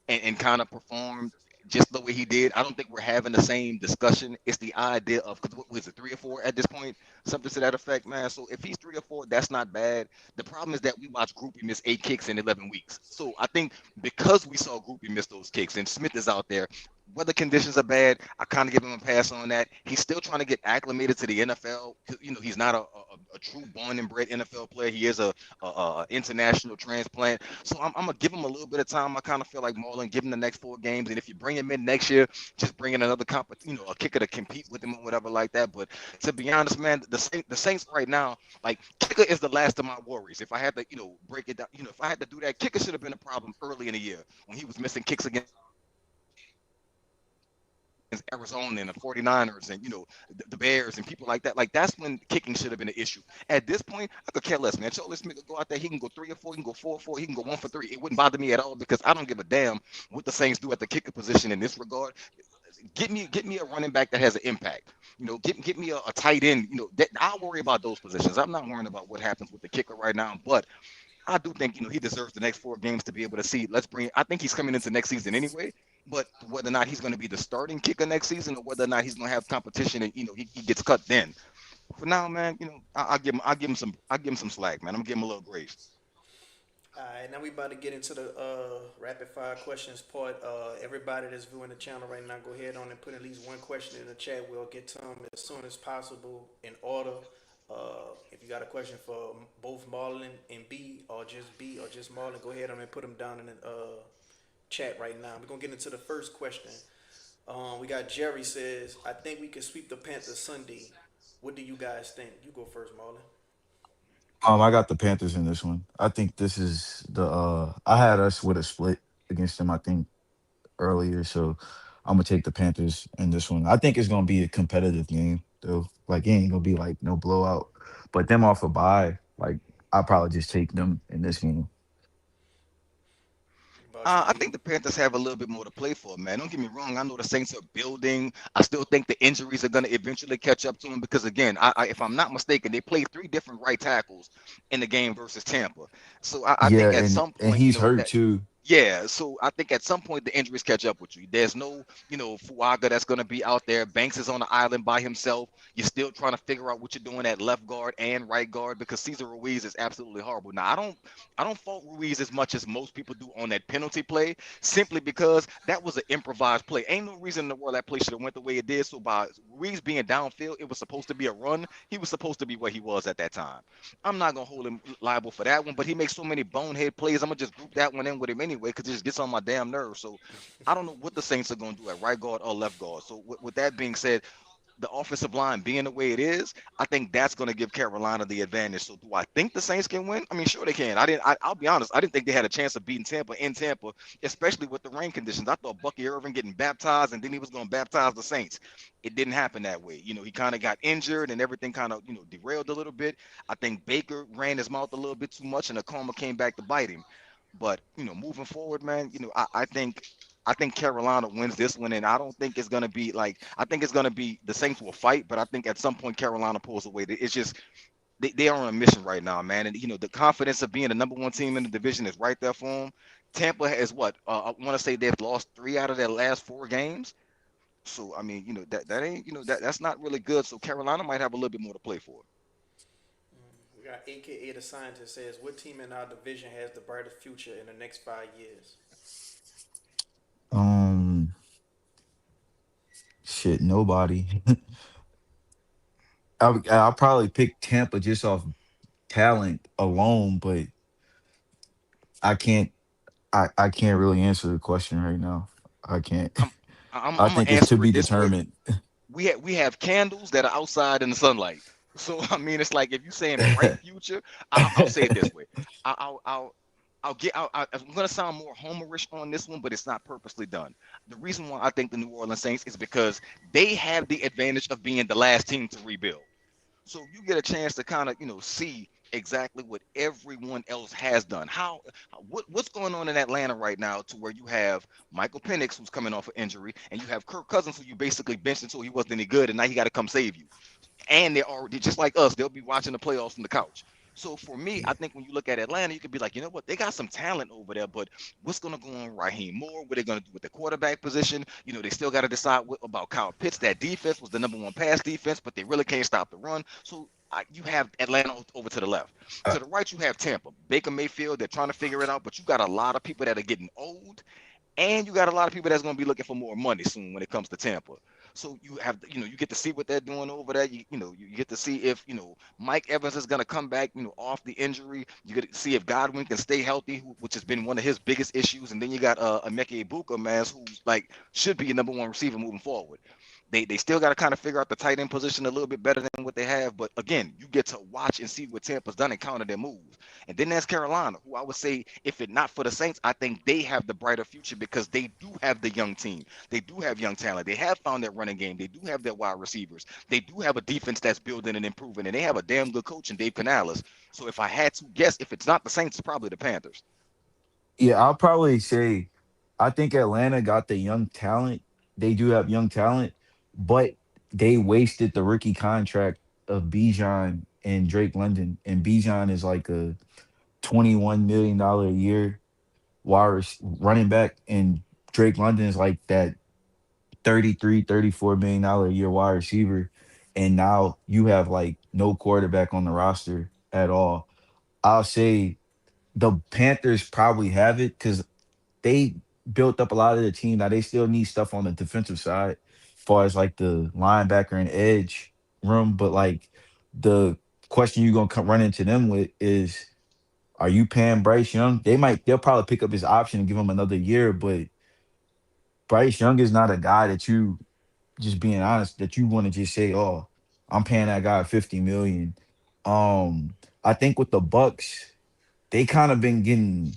and kind of performed just the way he did, I don't think we're having the same discussion. It's the idea of, because what was it, 3 or 4 at this point, something to that effect, man. So if he's 3 or 4, that's not bad. The problem is that we watched Groupie miss 8 kicks in 11 weeks. So I think because we saw Groupie miss those kicks and Smith is out there, weather conditions are bad. I kind of give him a pass on that. He's still trying to get acclimated to the NFL. He's not a true born and bred NFL player. He is a international transplant. So I'm gonna give him a little bit of time. I kind of feel like Marlon, give him the next 4 games, and if you bring him in next year, just bring in another a kicker to compete with him or whatever like that. But to be honest, man, the Saints right now, like kicker is the last of my worries. If I had to, break it down, if I had to do that, kicker should have been a problem early in the year when he was missing kicks against Arizona and the 49ers and the Bears and people like that. Like that's when kicking should have been an issue. At this point, I could care less, man. Charlie Smith could go out there, he can go 3 or 4, he can go 4 or 4, he can go 1 for 3. It wouldn't bother me at all because I don't give a damn what the Saints do at the kicker position in this regard. Get me a running back that has an impact. Get me a tight end. I'll worry about those positions. I'm not worrying about what happens with the kicker right now, but I do think he deserves the next 4 games to be able to see. Let's bring. I think he's coming into next season anyway, but whether or not he's going to be the starting kicker next season or whether or not he's going to have competition and he gets cut then. For now, man, I give him some slack, man. I'm gonna give him a little grace. All right, now we about to get into the rapid fire questions part. Everybody that's viewing the channel right now, go ahead on and put at least one question in the chat. We'll get to them as soon as possible in order. If you got a question for both Marlon and B, or just B, or just Marlon, go ahead on and put them down in chat right now. We're gonna get into the first question. We got Jerry says, "I think we can sweep the Panthers Sunday. What do you guys think?" You go first, Marlon. I got the Panthers in this one. I think this is the I had us with a split against them, I think, earlier. So I'm gonna take the Panthers in this one. I think it's gonna be a competitive game though. Like it ain't gonna be like no blowout. But them off a bye, like I probably just take them in this game. What about you, I D? think the Panthers have a little bit more to play for, man. Don't get me wrong. I know the Saints are building. I still think the injuries are going to eventually catch up to them because, again, if I'm not mistaken, they played three different right tackles in the game versus Tampa. So I Yeah, think at some and point, he's hurt too. yeah, so I think at some point the injuries catch up with you. There's no, Fuaga that's going to be out there. Banks is on the island by himself. You're still trying to figure out what you're doing at left guard and right guard because Cesar Ruiz is absolutely horrible. Now I don't fault Ruiz as much as most people do on that penalty play, simply because that was an improvised play. Ain't no reason in the world that play should have went the way it did. So by Ruiz being downfield, it was supposed to be a run. He was supposed to be where he was at that time. I'm not gonna hold him liable for that one, but he makes so many bonehead plays. I'm gonna just group that one in with him anyway because it just gets on my damn nerves. So I don't know what the Saints are gonna do at right guard or left guard. So with that being said, the offensive line being the way it is, I think that's going to give Carolina the advantage. So do I think the Saints can win? I mean, sure they can. I'll be honest. I didn't think they had a chance of beating Tampa in Tampa, especially with the rain conditions. I thought Bucky Irvin getting baptized and then he was going to baptize the Saints. It didn't happen that way. He kind of got injured and everything kind of derailed a little bit. I think Baker ran his mouth a little bit too much and the karma came back to bite him. But moving forward, man, I think Carolina wins this one, and I don't think it's gonna be like I think it's gonna be the Saints will fight, but I think at some point Carolina pulls away. It's just they are on a mission right now, man, and the confidence of being the number one team in the division is right there for them. Tampa has what I want to say they've lost three out of their last four games, so I mean that ain't that's not really good. So Carolina might have a little bit more to play for. We got AKA the scientist says, "What team in our division has the brightest future in the next 5 years?" Um, shit, nobody. I'll probably pick Tampa just off talent alone, but I can't. I can't really answer the question right now. I can't. I'm I'm, I I'm gonna think it's to answer be it this way. determined. We have candles that are outside in the sunlight. So I mean, it's like if you're saying bright future, I'll say it this way. I'll get. I'm gonna sound more homerish on this one, but it's not purposely done. The reason why I think the New Orleans Saints is because they have the advantage of being the last team to rebuild. So you get a chance to kind of see exactly what everyone else has done. What's going on in Atlanta right now to where you have Michael Penix who's coming off an injury, and you have Kirk Cousins who you basically benched until he wasn't any good, and now he got to come save you, and they're already just like us. They'll be watching the playoffs from the couch. So for me, I think when you look at Atlanta, you could be like, you know what, they got some talent over there, but what's going to go on Raheem Moore? What are they going to do with the quarterback position? They still got to decide about Kyle Pitts. That defense was the number one pass defense, but they really can't stop the run. So you have Atlanta over to the left. To the right, you have Tampa. Baker Mayfield, they're trying to figure it out, but you got a lot of people that are getting old, and you got a lot of people that's going to be looking for more money soon when it comes to Tampa. So you have, you get to see what they're doing over there. You get to see if Mike Evans is going to come back, off the injury. You get to see if Godwin can stay healthy, which has been one of his biggest issues. And then you got Emeka Ibuka, man, who's like should be a number one receiver moving forward. They still got to kind of figure out the tight end position a little bit better than what they have. But again, you get to watch and see what Tampa's done and counter their moves. And then there's Carolina, who I would say, if it not for the Saints, I think they have the brighter future because they do have the young team. They do have young talent. They have found their running game. They do have their wide receivers. They do have a defense that's building and improving. And they have a damn good coach in Dave Canales. So if I had to guess, if it's not the Saints, it's probably the Panthers. Yeah, I'll probably say I think Atlanta got the young talent. They do have young talent, but they wasted the rookie contract of Bijan and Drake London. And Bijan is like a $21 million a year running back, and Drake London is like that 33, $34 million a year wide receiver. And now you have like no quarterback on the roster at all. I'll say the Panthers probably have it because they built up a lot of the team. Now they still need stuff on the defensive side, as far as like the linebacker and edge room. But like the question you're gonna run into them with is Are you paying Bryce Young? They'll probably pick up his option and give him another year, but Bryce Young is not a guy that you, just being honest, that you want to just say, "Oh, I'm paying that guy 50 million." I think with the Bucks, they kind of been getting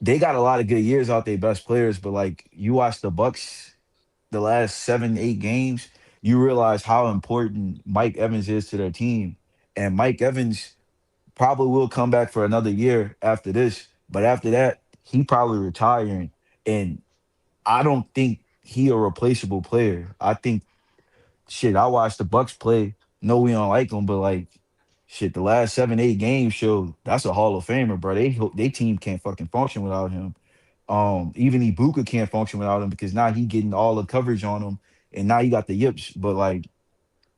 they got a lot of good years out their best players, but like you watch the Bucks the last 7, 8 games, you realize how important Mike Evans is to their team. And Mike Evans probably will come back for another year after this, but after that, he probably retiring. And I don't think he a replaceable player. I think shit, I watched the Bucks play. No, we don't like him, but like shit, the last 7, 8 games show that's a Hall of Famer, bro. They team can't fucking function without him. Even Ibuka can't function without him because now he getting all the coverage on him, and now you got the yips. But like,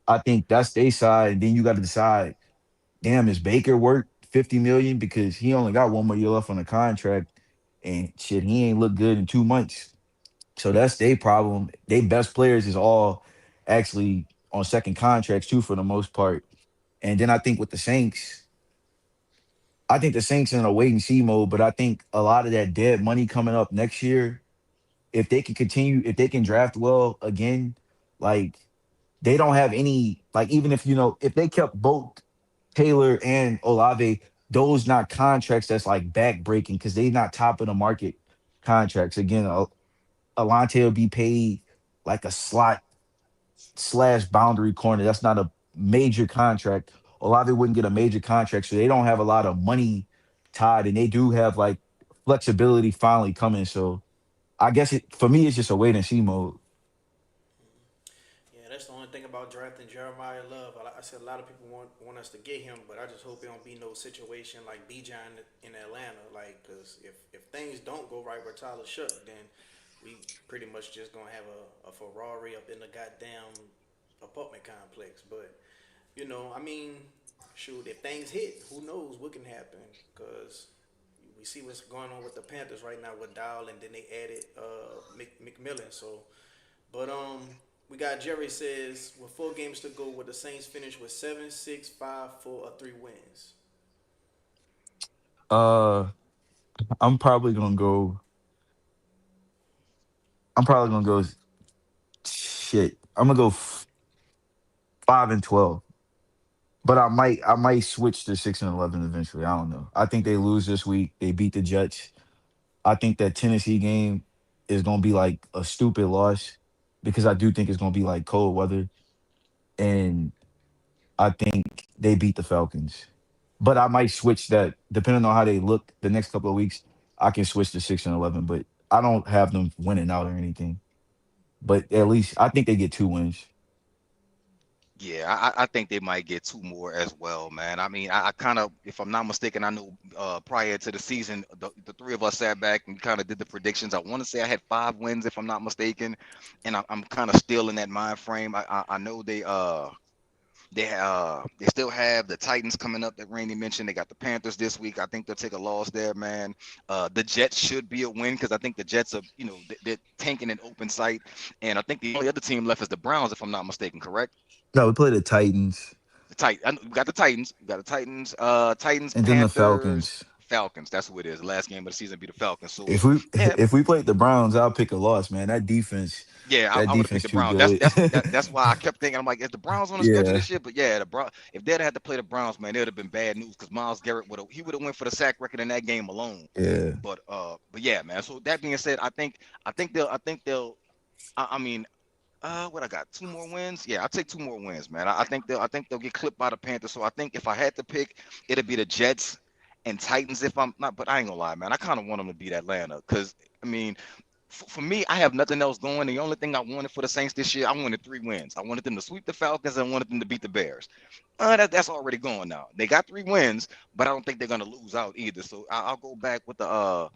I think that's their side, and then you got to decide, damn, is Baker worth 50 million because he only got 1 more year left on the contract, and shit, he ain't looked good in 2 months. So that's their problem. They best players is all actually on second contracts too for the most part. And then I think with the Saints, I think the Saints in a wait and see mode, but I think a lot of that dead money coming up next year, if they can continue, if they can draft well again, like they don't have any, like even if if they kept both Taylor and Olave, those not contracts that's like back breaking because they not top of the market contracts. Again, Alante will be paid like a slot slash boundary corner. That's not a major contract. Olave wouldn't get a major contract, so they don't have a lot of money tied, and they do have like flexibility finally coming. So I guess for me, it's just a wait and see mode. Yeah, that's the only thing about drafting Jeremiah Love. I said a lot of people want us to get him, but I just hope it don't be no situation like Bijan in Atlanta. Like, cause if things don't go right with Tyler Shough, then we pretty much just gonna have a Ferrari up in the goddamn apartment complex. But I mean, shoot, if things hit, who knows what can happen? Cause we see what's going on with the Panthers right now with Dow, and then they added McMillan. So but we got Jerry says with 4 games to go, with the Saints finish with 7, 6, 5, 4, or 3 wins. Uh, I'm probably gonna go. I'm probably gonna go. Shit, I'm gonna go 5-12. But I might switch to 6-11 eventually. I don't know. I think they lose this week. They beat the Jets. I think that Tennessee game is gonna be like a stupid loss because I do think it's gonna be like cold weather, and I think they beat the Falcons. But I might switch that depending on how they look the next couple of weeks. I can switch to 6-11, but I don't have them winning out or anything. But at least I think they get 2 wins. Yeah, I think they might get two more as well, man. I mean, I kind of, if I'm not mistaken, I know prior to the season, the three of us sat back and kind of did the predictions. I want to say I had 5 wins, if I'm not mistaken, and I'm kind of still in that mind frame. I know they still have the Titans coming up that Randy mentioned. They got the Panthers this week. I think they'll take a loss there, man. The Jets should be a win because I think the Jets are, they're tanking an open sight, and I think the only other team left is the Browns, if I'm not mistaken. Correct? No, we play the Titans We got the Titans. We got the Titans. Titans, and then the Panthers, Falcons. Falcons. That's who it is. The last game of the season be the Falcons. So If we yeah, if we played the Browns, I'll pick a loss, man. yeah, That I would have picked defense the too Browns. good. That's why I kept thinking. I'm like, is the Browns on the schedule Yeah, this year? But yeah, if they'd had to play the Browns, man, it would have been bad news because Miles Garrett would have went for the sack record in that game alone. yeah. But yeah, man. So that being said, I think they'll. I mean, what I got? 2 more wins. Yeah, I'll take 2 more wins, man. I think they'll get clipped by the Panthers. So I think if I had to pick, it'd be the Jets and Titans if I'm not. But I ain't gonna lie, man. I kind of want them to beat Atlanta because I mean, for me, I have nothing else going. The only thing I wanted for the Saints this year, I wanted 3 wins. I wanted them to sweep the Falcons. I wanted them to beat the Bears. That's already gone now. They got 3 wins, but I don't think they're gonna lose out either. So I'll go back with the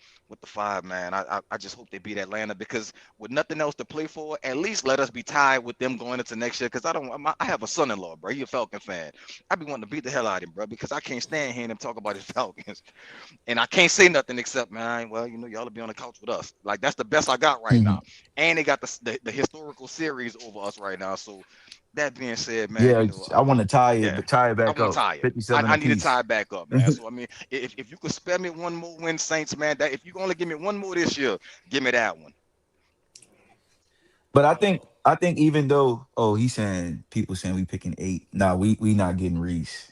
5, man. I just hope they beat Atlanta because with nothing else to play for, at least let us be tied with them going into next year. Because I have a son-in-law, bro. He a Falcon fan. I be wanting to beat the hell out of him, bro, because I can't stand hearing him talk about his Falcons, and I can't say nothing except, man, well, y'all will be on the couch with us. Like that's the best I got right now. And they got the historical series over us right now. So That being said, man, Yeah, I want to yeah, tie it I back want to up. tie it. 57 I need to apiece. tie it back up, man. So I mean, if you could spare me one more win, Saints, man, that if you can only give me one more this year, give me that one. But Uh, I think even though, oh, he's saying people saying we picking 8. Nah, we not getting Reese.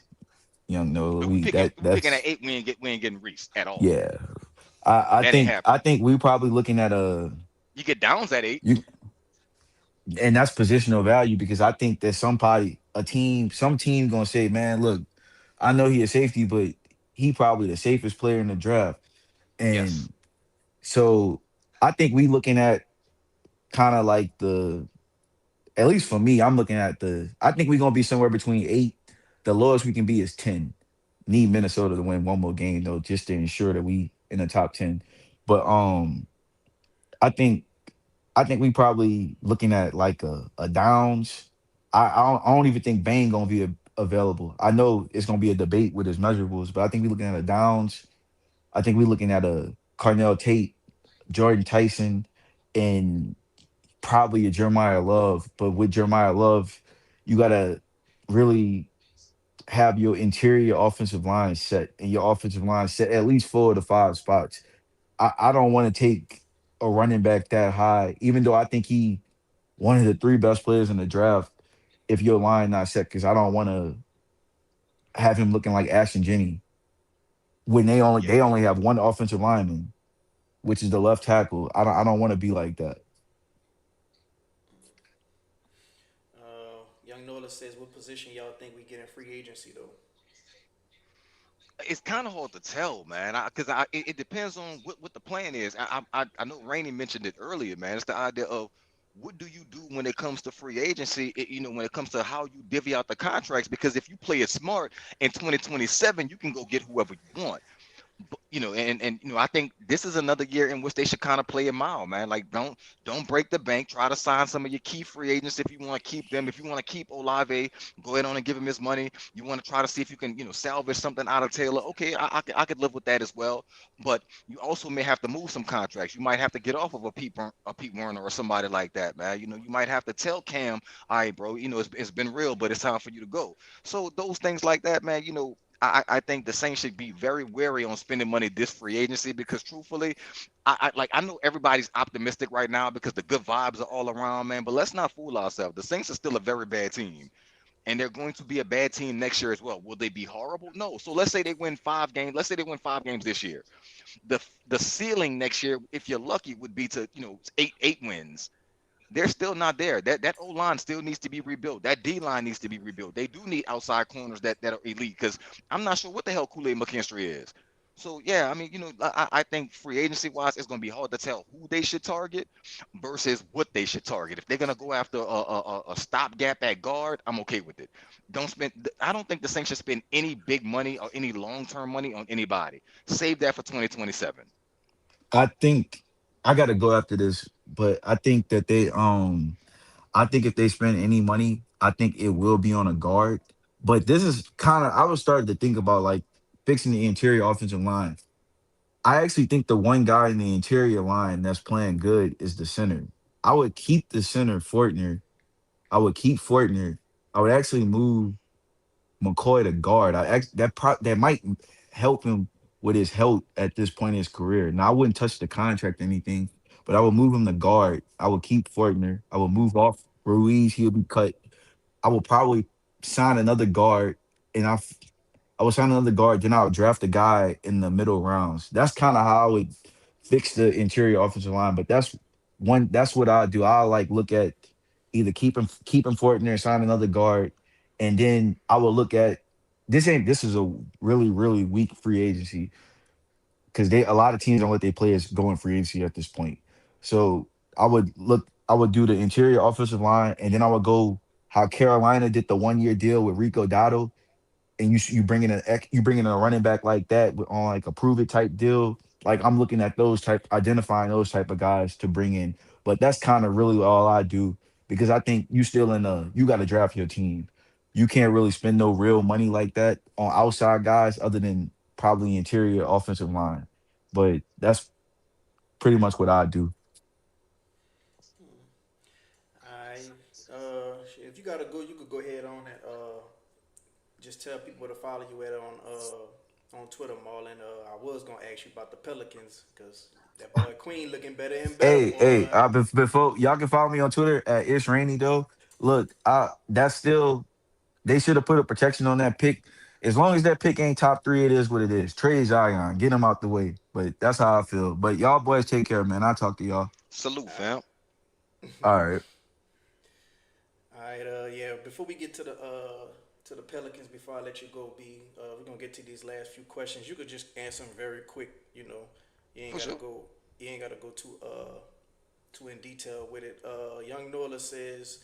Young no, If we we picking that if we picking at that's 8, we ain't getting Reese at all. yeah. That ain't I happening. think we probably looking at a You get Downs at 8. you and that's positional value because I think that somebody some team gonna say, man, look, I know he a safety, but he probably the safest player in the draft. Yes. And so I think we looking at kind of like at least for me, I'm looking at I think we're gonna be somewhere between 8. The lowest we can be is 10. Need Minnesota to win one more game though, just to ensure that we in the top 10. But I think we probably looking at like a Downs. I don't even think Bane gonna be available. I know it's gonna be a debate with his measurables, but I think we looking at a Downs. I think we looking at a Carnell Tate, Jordan Tyson, and probably a Jeremiah Love. But with Jeremiah Love, you gotta really have your interior offensive line set and your offensive line set at least 4 to 5 spots. I don't want to take a running back that high, even though I think he one of the 3 best players in the draft. If your line not set, because I don't want to have him looking like Ashton Jenny when Yeah. they only have one offensive lineman, which is the left tackle. I don't want to be like that. Young Nola says, "What position y'all think we get in free agency though?" It's kind of hard to tell, man, because it depends on what the plan is. I know Rainey mentioned it earlier, man. It's the idea of what do you do when it comes to free agency? When it comes to how you divvy out the contracts, because if you play it smart in 2027, you can go get whoever you want. I think this is another year in which they should kind of play a mile, man. Like don't break the bank. Try to sign some of your key free agents if you want to keep them. If you want to keep Olave, go ahead on and give him his money. You want to try to see if you can, salvage something out of Taylor. Okay, I could live with that as well. But you also may have to move some contracts. You might have to get off of a Pete Werner or somebody like that, man. You might have to tell Cam, all right, bro. It's been real, but it's time for you to go. So those things like that, man. I think the Saints should be very wary on spending money this free agency because truthfully, I know everybody's optimistic right now because the good vibes are all around, man. But let's not fool ourselves. The Saints are still a very bad team, and they're going to be a bad team next year as well. Will they be horrible? No. So let's say they win 5 games. Let's say they win 5 games this year. The ceiling next year, if you're lucky, would be to eight wins. They're still not there. That O line still needs to be rebuilt. That D line needs to be rebuilt. They do need outside corners that are elite because I'm not sure what the hell Kool-Aid McKinstry is. So yeah, I mean, I think free agency wise, it's going to be hard to tell who they should target versus what they should target. If they're going to go after a stopgap at guard, I'm okay with it. Don't spend. I don't think the Saints should spend any big money or any long term money on anybody. Save that for 2027. I think I got to go after this, but I think that I think if they spend any money, I think it will be on a guard. But this is kind of I was starting to think about like fixing the interior offensive line. I actually think the one guy in the interior line that's playing good is the center. I would keep the center Fortner. I would keep Fortner. I would actually move McCoy to guard. That might help him with his health at this point in his career. Now I wouldn't touch the contract or anything, but I would move him to guard. I would keep Fortner. I would move off Ruiz. He'll be cut. I will probably sign another guard, and I would sign another guard. Then I would draft a guy in the middle rounds. That's kind of how I would fix the interior offensive line. But that's what I do. I like look at either keeping Fortner, sign another guard, and then I will look at this is a really really weak free agency because they a lot of teams don't let their players go in free agency at this point. So I would do the interior offensive line, and then I would go how Carolina did the 1 year deal with Rico Dotto, and you bring in a running back like that on like a prove it type deal. Like I'm looking at identifying those type of guys to bring in. But that's kind of really all I do because I think you got to draft your team. You can't really spend no real money like that on outside guys other than probably interior offensive line. But that's pretty much what I do. I If you gotta go, you could go ahead on and just tell people to follow you at on Twitter, Marlon. I was gonna ask you about the Pelicans because that boy Queen looking better and better, Hey, boy. before y'all can follow me on Twitter at It's Rainy though. Look, that's still they should have put a protection on that pick. As long as that pick ain't top three, it is what it is. Trade Zion, get him out the way. But that's how I feel. But y'all boys take care, man. I'll talk to y'all. Salute, All right. fam. All right. All right, yeah. Before we get to the Pelicans, before I let you go, B, we're gonna get to these last few questions. You could just answer them very quick. You know, you ain't For gotta sure. go. You ain't gotta go too in detail with it. Young Nola says,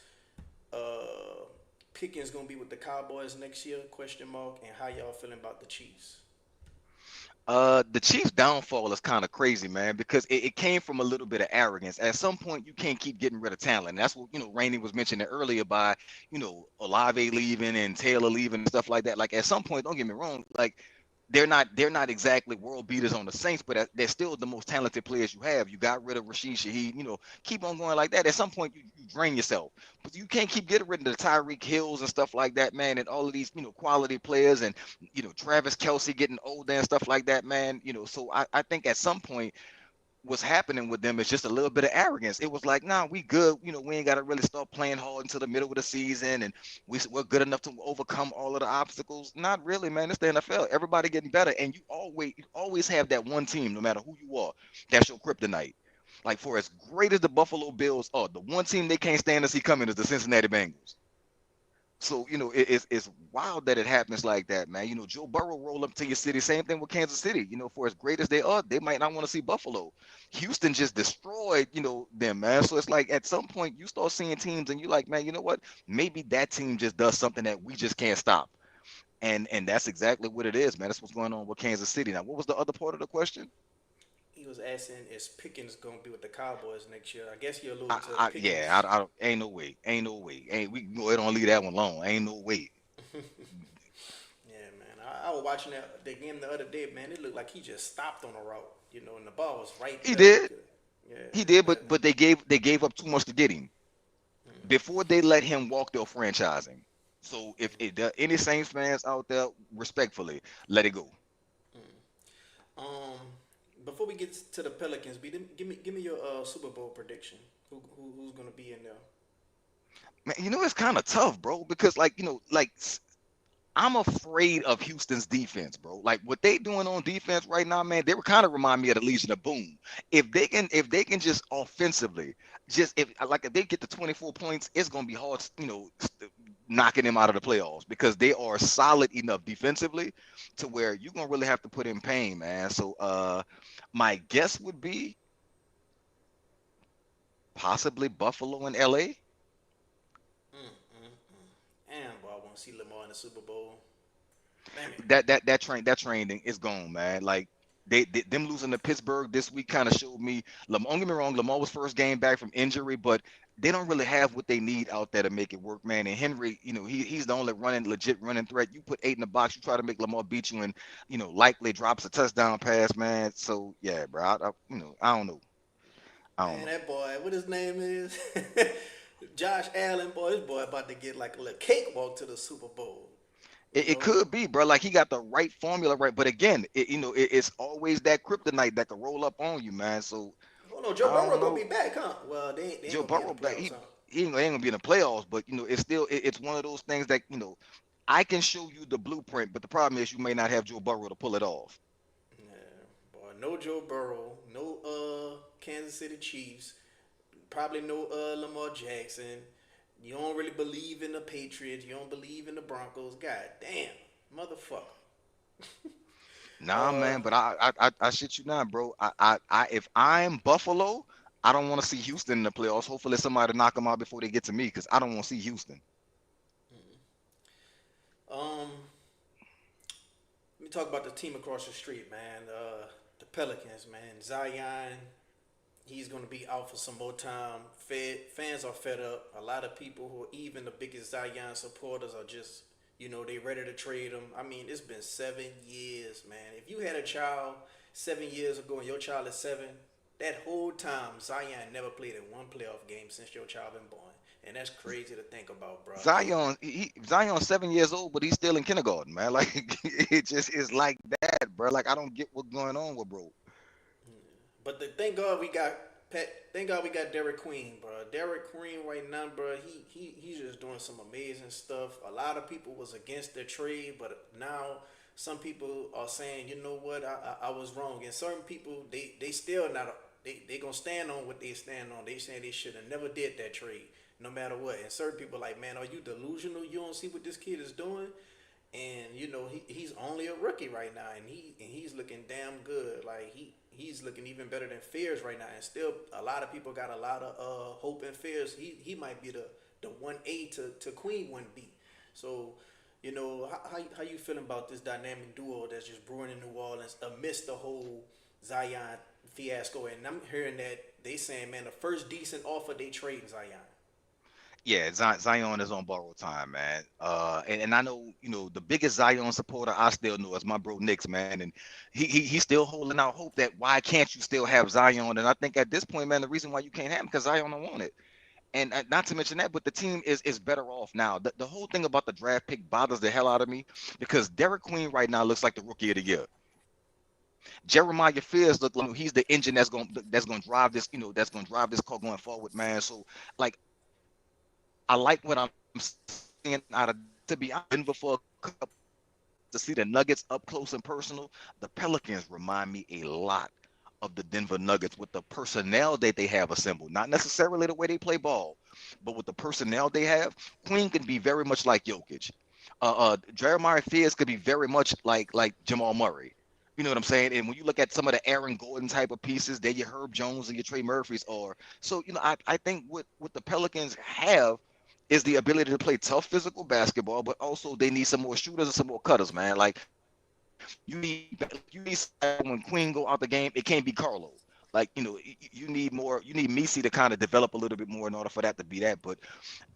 uh, Pickens gonna be with the Cowboys next year? Question mark. And how y'all feeling about the Chiefs? The Chiefs' downfall is kind of crazy, man, because it came from a little bit of arrogance. At some point, you can't keep getting rid of talent. That's what Rainey was mentioning earlier by Olave leaving and Taylor leaving and stuff like that. Like at some point, don't get me wrong, like they're not exactly world beaters on the Saints, but they're still the most talented players you have. You got rid of Rashid Shaheed, keep on going like that. At some point, you drain yourself, but you can't keep getting rid of the Tyreek Hills and stuff like that, man, and all of these quality players and Travis Kelsey getting older and stuff like that, man. So I think at some point what's happening with them is just a little bit of arrogance. It was like, nah, we good. We ain't got to really start playing hard until the middle of the season, and we're good enough to overcome all of the obstacles. Not really, man. It's the NFL. Everybody getting better, and you always have that one team, no matter who you are, that's your kryptonite. Like for as great as the Buffalo Bills are, the one team they can't stand to see coming is the Cincinnati Bengals. So it's wild that it happens like that, man. Joe Burrow roll up to your city. Same thing with Kansas City. For as great as they are, they might not want to see Buffalo. Houston just destroyed, them, man. So it's like at some point you start seeing teams and you're like, man, you know what? Maybe that team just does something that we just can't stop. And that's exactly what it is, man. That's what's going on with Kansas City. Now, what was the other part of the question? He was asking, is Pickens gonna be with the Cowboys next year? I guess he alluded to Yeah, Pickens. I don't, ain't no way, we can go ahead and leave that one alone. Ain't no way. Yeah, man. I was watching the game the other day, man. It looked like he just stopped on a route, and the ball was right He there. He did, could, yeah, he did, but but they gave up too much to get him. Before they let him walk their franchising. So if there are any Saints fans out there, respectfully, let it go. um, before we get to the Pelicans, give me your Super Bowl prediction. Who's gonna be in there? Man, it's kind of tough, bro, because I'm afraid of Houston's defense, bro. Like what they doing on defense right now, man, they were kind of remind me of the Legion of Boom. If they can just offensively, just if they get to 24 points, it's gonna be hard, knocking them out of the playoffs because they are solid enough defensively to where you're gonna really have to put in pain, man. So my guess would be possibly Buffalo and LA. And boy, I want to see Lamar in the Super Bowl. Damn it. That train thing is gone, man. Like them losing to Pittsburgh this week kind of showed me. Don't get me wrong, Lamar was first game back from injury, but they don't really have what they need out there to make it work, man. And Henry, he's the only legit running threat. You put 8 in the box, you try to make Lamar beat you, and likely drops a touchdown pass, man. So yeah, bro. I don't know. I don't Man, know. that boy, what his name is? Josh Allen, boy, this boy about to get like a little cakewalk to the Super Bowl. You It know? could be, bro. Like he got the right formula, right? But again, it's always that kryptonite that can roll up on you, man. So Oh no, Joe I Burrow don't gonna be know. back, huh? Well, they ain't Joe gonna be in the Burrow, like playoffs, huh? he ain't gonna be in the playoffs, but it's still it's one of those things that I can show you the blueprint, but the problem is you may not have Joe Burrow to pull it off. Yeah, boy, no Joe Burrow, no Kansas City Chiefs, probably no Lamar Jackson. You don't really believe in the Patriots. You don't believe in the Broncos. God damn, motherfucker. Nah, Uh, man, but I shit you not, bro. I if I'm Buffalo, I don't want to see Houston in the playoffs. Hopefully somebody knock them out before they get to me, because I don't want to see Houston. um, let me talk about the team across the street, man. The Pelicans, man. Zion, he's going to be out for some more time. Fans are fed up. A lot of people who are even the biggest Zion supporters are just, they ready to trade him. I mean, it's been 7 years, man. If you had a child 7 years ago and your child is seven, that whole time Zion never played in one playoff game since your child been born. and that's crazy to think about, bro. Zion's 7 years old, but he's still in kindergarten, man. Like it just is like that, bro. Like I don't get what's going on with bro. But thank God we got Pet. Thank God we got Derek Queen, bro. Derek Queen right now, bro. He's just doing some amazing stuff. A lot of people was against the trade, but now some people are saying, you know what, I was wrong. And certain people they still not they gonna stand on what they stand on. They saying they should have never did that trade, no matter what. And certain people like, man, are you delusional? You don't see what this kid is doing? And you know he's only a rookie right now, and he's looking damn good. Like he's looking even better than Fears right now, and still a lot of people got a lot of hope and Fears. He might be the 1A to Queen 1B. So you know how you feeling about this dynamic duo that's just brewing in New Orleans amidst the whole Zion fiasco? And I'm hearing that they saying, man, the first decent offer they trading Zion. Yeah, Zion is on borrowed time, man. And I know, the biggest Zion supporter I still know is my bro Knicks, man. And he's still holding out hope that why can't you still have Zion? And I think at this point, man, the reason why you can't have him because Zion don't want it. And not to mention that, but the team is better off now. The whole thing about the draft pick bothers the hell out of me because Derek Queen right now looks like the rookie of the year. Jeremiah Fears look like he's the engine that's gonna drive this, that's gonna drive this car going forward, man. So like I like what I'm seeing out of to be honest, Denver for a couple to see the Nuggets up close and personal. The Pelicans remind me a lot of the Denver Nuggets with the personnel that they have assembled. Not necessarily the way they play ball, but with the personnel they have. Queen can be very much like Jokic. Jeremiah Fears could be very much like Jamal Murray. You know what I'm saying? And when you look at some of the Aaron Gordon type of pieces, they're your Herb Jones and your Trey Murphys are. So, I think what the Pelicans have is the ability to play tough physical basketball, but also they need some more shooters and some more cutters, man. Like you need somebody when Queen go out the game, it can't be Carlo. Like, you need more, you need Misi to kind of develop a little bit more in order for that to be that. But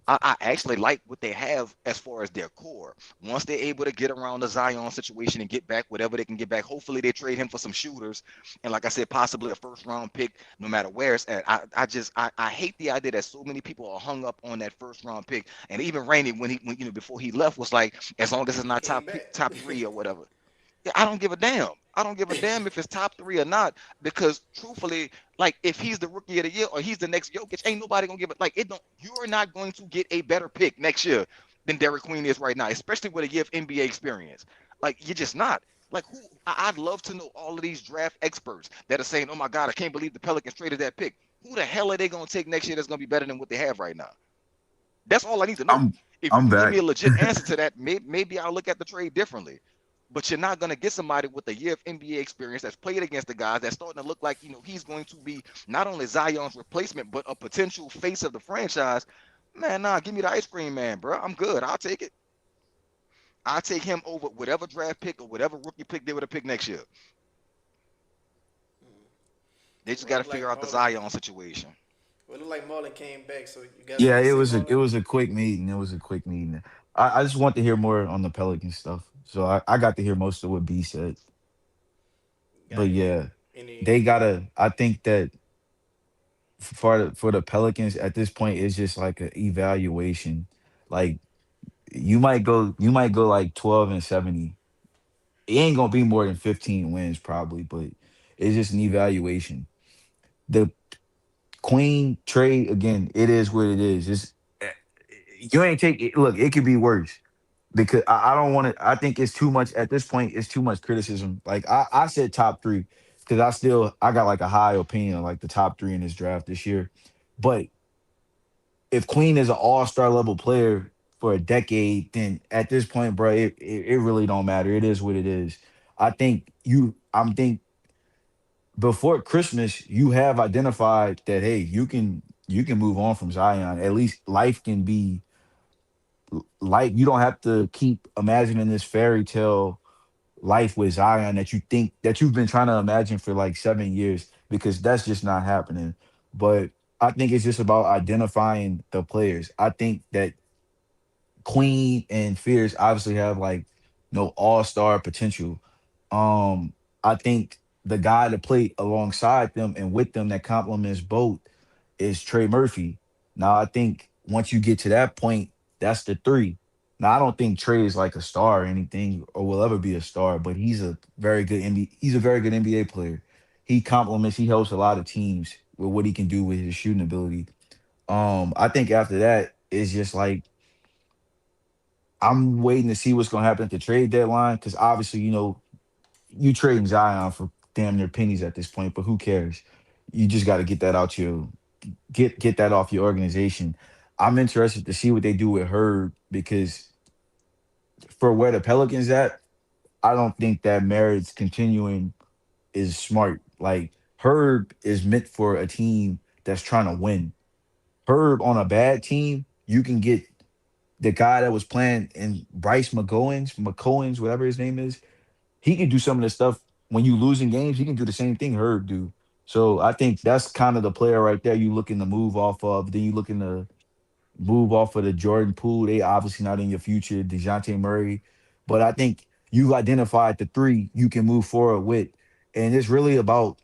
I actually like what they have as far as their core. Once they're able to get around the Zion situation and get back whatever they can get back, hopefully they trade him for some shooters. And like I said, possibly a first round pick, no matter where it's at. I hate the idea that so many people are hung up on that first round pick. And even Rainey, when before he left, was like, as long as it's He not came back. top three or whatever. Yeah, I don't give a damn. I don't give a damn if it's top three or not, because truthfully, like if he's the rookie of the year or he's the next Jokic, ain't nobody gonna give it. Like it don't. You are not going to get a better pick next year than Derek Queen is right now, especially with a year of NBA experience. Like you're just not. Like who? I'd love to know all of these draft experts that are saying, "Oh my God, I can't believe the Pelicans traded that pick." Who the hell are they gonna take next year that's gonna be better than what they have right now? That's all I need to know. I'm If you I'm can give me back. a legit answer to that, maybe I'll look at the trade differently. But you're not going to get somebody with a year of NBA experience that's played against the guys that's starting to look like, he's going to be not only Zion's replacement, but a potential face of the franchise. Man, nah, give me the ice cream man, bro. I'm good. I'll take it. I'll take him over whatever draft pick or whatever rookie pick they would have picked next year. They just Well, it got to look figure like out the Marlon. Zion situation. Well, it look like Marlon came back. So you got Yeah, something to it say, was a Marlon? it was a quick meeting. It was a quick meeting. I just want to hear more on the Pelican stuff. So I got to hear most of what B said. Got But yeah, any? they gotta. I think that for the Pelicans at this point, it's just like an evaluation. Like you might go like 12-70. It ain't gonna be more than 15 wins probably, but it's just an evaluation. The Queen trade again, it is what it is. You ain't take it. Look, it could be worse because I don't want to. I think it's too much at this point. It's too much criticism. Like I said, top three because I got like a high opinion of like the top three in this draft this year. But if Queen is an all star level player for a decade, then at this point, bro, it really don't matter. It is what it is. I'm think before Christmas, you have identified that hey, you can move on from Zion. At least life can be life. You don't have to keep imagining this fairy tale life with Zion that you think that you've been trying to imagine for like 7 years because that's just not happening. But I think it's just about identifying the players. I think that Queen and Fierce obviously have like no all-star potential. I think the guy to play alongside them and with them that complements both is Trey Murphy. Now I think once you get to that point, that's the three. Now I don't think Trey is like a star or anything or will ever be a star, but he's a very good NBA player. He complements, he helps a lot of teams with what he can do with his shooting ability. I think after that, it's just like I'm waiting to see what's gonna happen at the trade deadline because obviously, you trading Zion for damn near pennies at this point, but who cares? You just got to get that out your get that off your organization. I'm interested to see what they do with Herb because for where the Pelicans at, I don't think that merits continuing is smart. Like Herb is meant for a team that's trying to win. Herb on a bad team, you can get the guy that was playing in Bryce McCohen's, whatever his name is. He can do some of the stuff when you losing games. He can do the same thing Herb do. So I think that's kind of the player right there. You looking to move off of. Then you looking to move off of the Jordan Poole. They obviously not in your future. Dejounte Murray, but I think you identified the three you can move forward with, and it's really about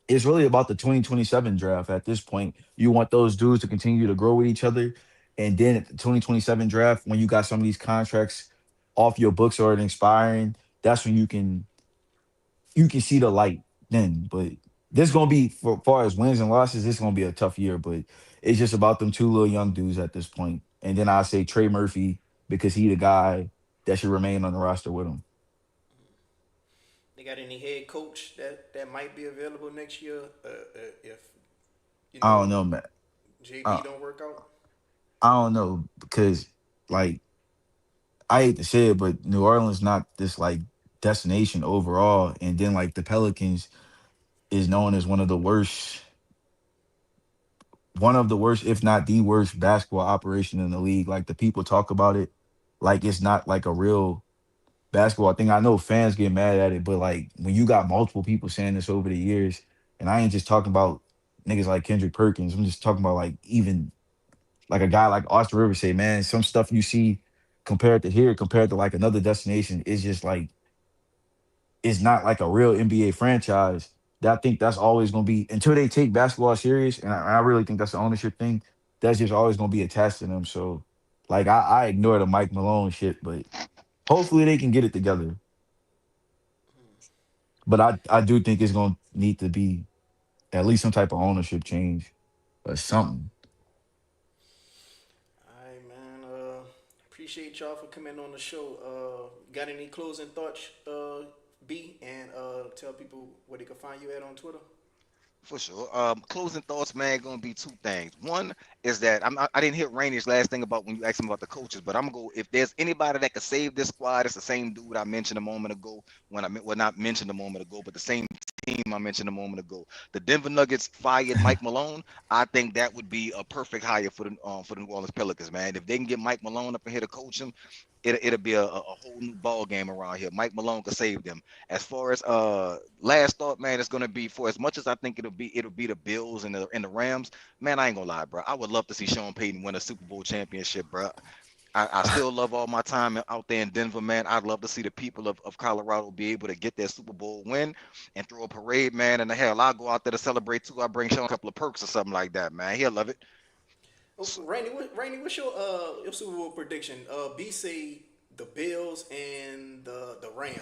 the 2027 draft at this point. You want those dudes to continue to grow with each other. And then at the 2027 draft, when you got some of these contracts off your books or expiring, that's when you can see the light then. But this gonna be for far as wins and losses, this gonna be a tough year. But it's just about them two little young dudes at this point. And then I say Trey Murphy because he the guy that should remain on the roster with him. They got any head coach that might be available next year if you I don't know know, man. JB Uh, don't work out? I don't know because like I hate to say it, but New Orleans not this like destination overall. And then like the Pelicans is known as one of the worst, if not the worst, basketball operation in the league. Like the people talk about it, like it's not like a real basketball thing. I know fans get mad at it, but like when you got multiple people saying this over the years, and I ain't just talking about niggas like Kendrick Perkins. I'm just talking about like even like a guy like Austin Rivers say, man, some stuff you see compared to here, compared to like another destination, is just like it's not like a real NBA franchise. That I think that's always going to be until they take basketball serious, and I really think that's the ownership thing. That's just always going to be attached to them. So, like, I ignore the Mike Malone shit, but hopefully they can get it together. But I do think it's going to need to be at least some type of ownership change or something. All right, man. Appreciate y'all for coming on the show. Got any closing thoughts, B? And tell people where they can find you at on Twitter. For sure. Closing thoughts, man, gonna be two things. One is that I didn't hear Rainey's last thing about when you asked him about the coaches, but I'm gonna go. If there's anybody that could save this squad, it's the same dude I mentioned a moment ago. Well, not mentioned a moment ago, but the same team I mentioned a moment ago. The Denver Nuggets fired Mike Malone. I think that would be a perfect hire for the New Orleans Pelicans, man. If they can get Mike Malone up in here to coach him, it'll be a whole new ball game around here. Mike Malone could save them. As far as last thought, man, it's gonna be for as much as I think it'll be the Bills and the Rams. Man, I ain't gonna lie, bro. I would love to see Sean Payton win a Super Bowl championship, bro. I still love all my time out there in Denver, man. I'd love to see the people of Colorado be able to get their Super Bowl win and throw a parade, man. And the hell, I'll go out there to celebrate too. I bring Sean a couple of perks or something like that, man. He'll love it. Oh, Rainey, what's your Super Bowl prediction? B say the Bills and the Rams.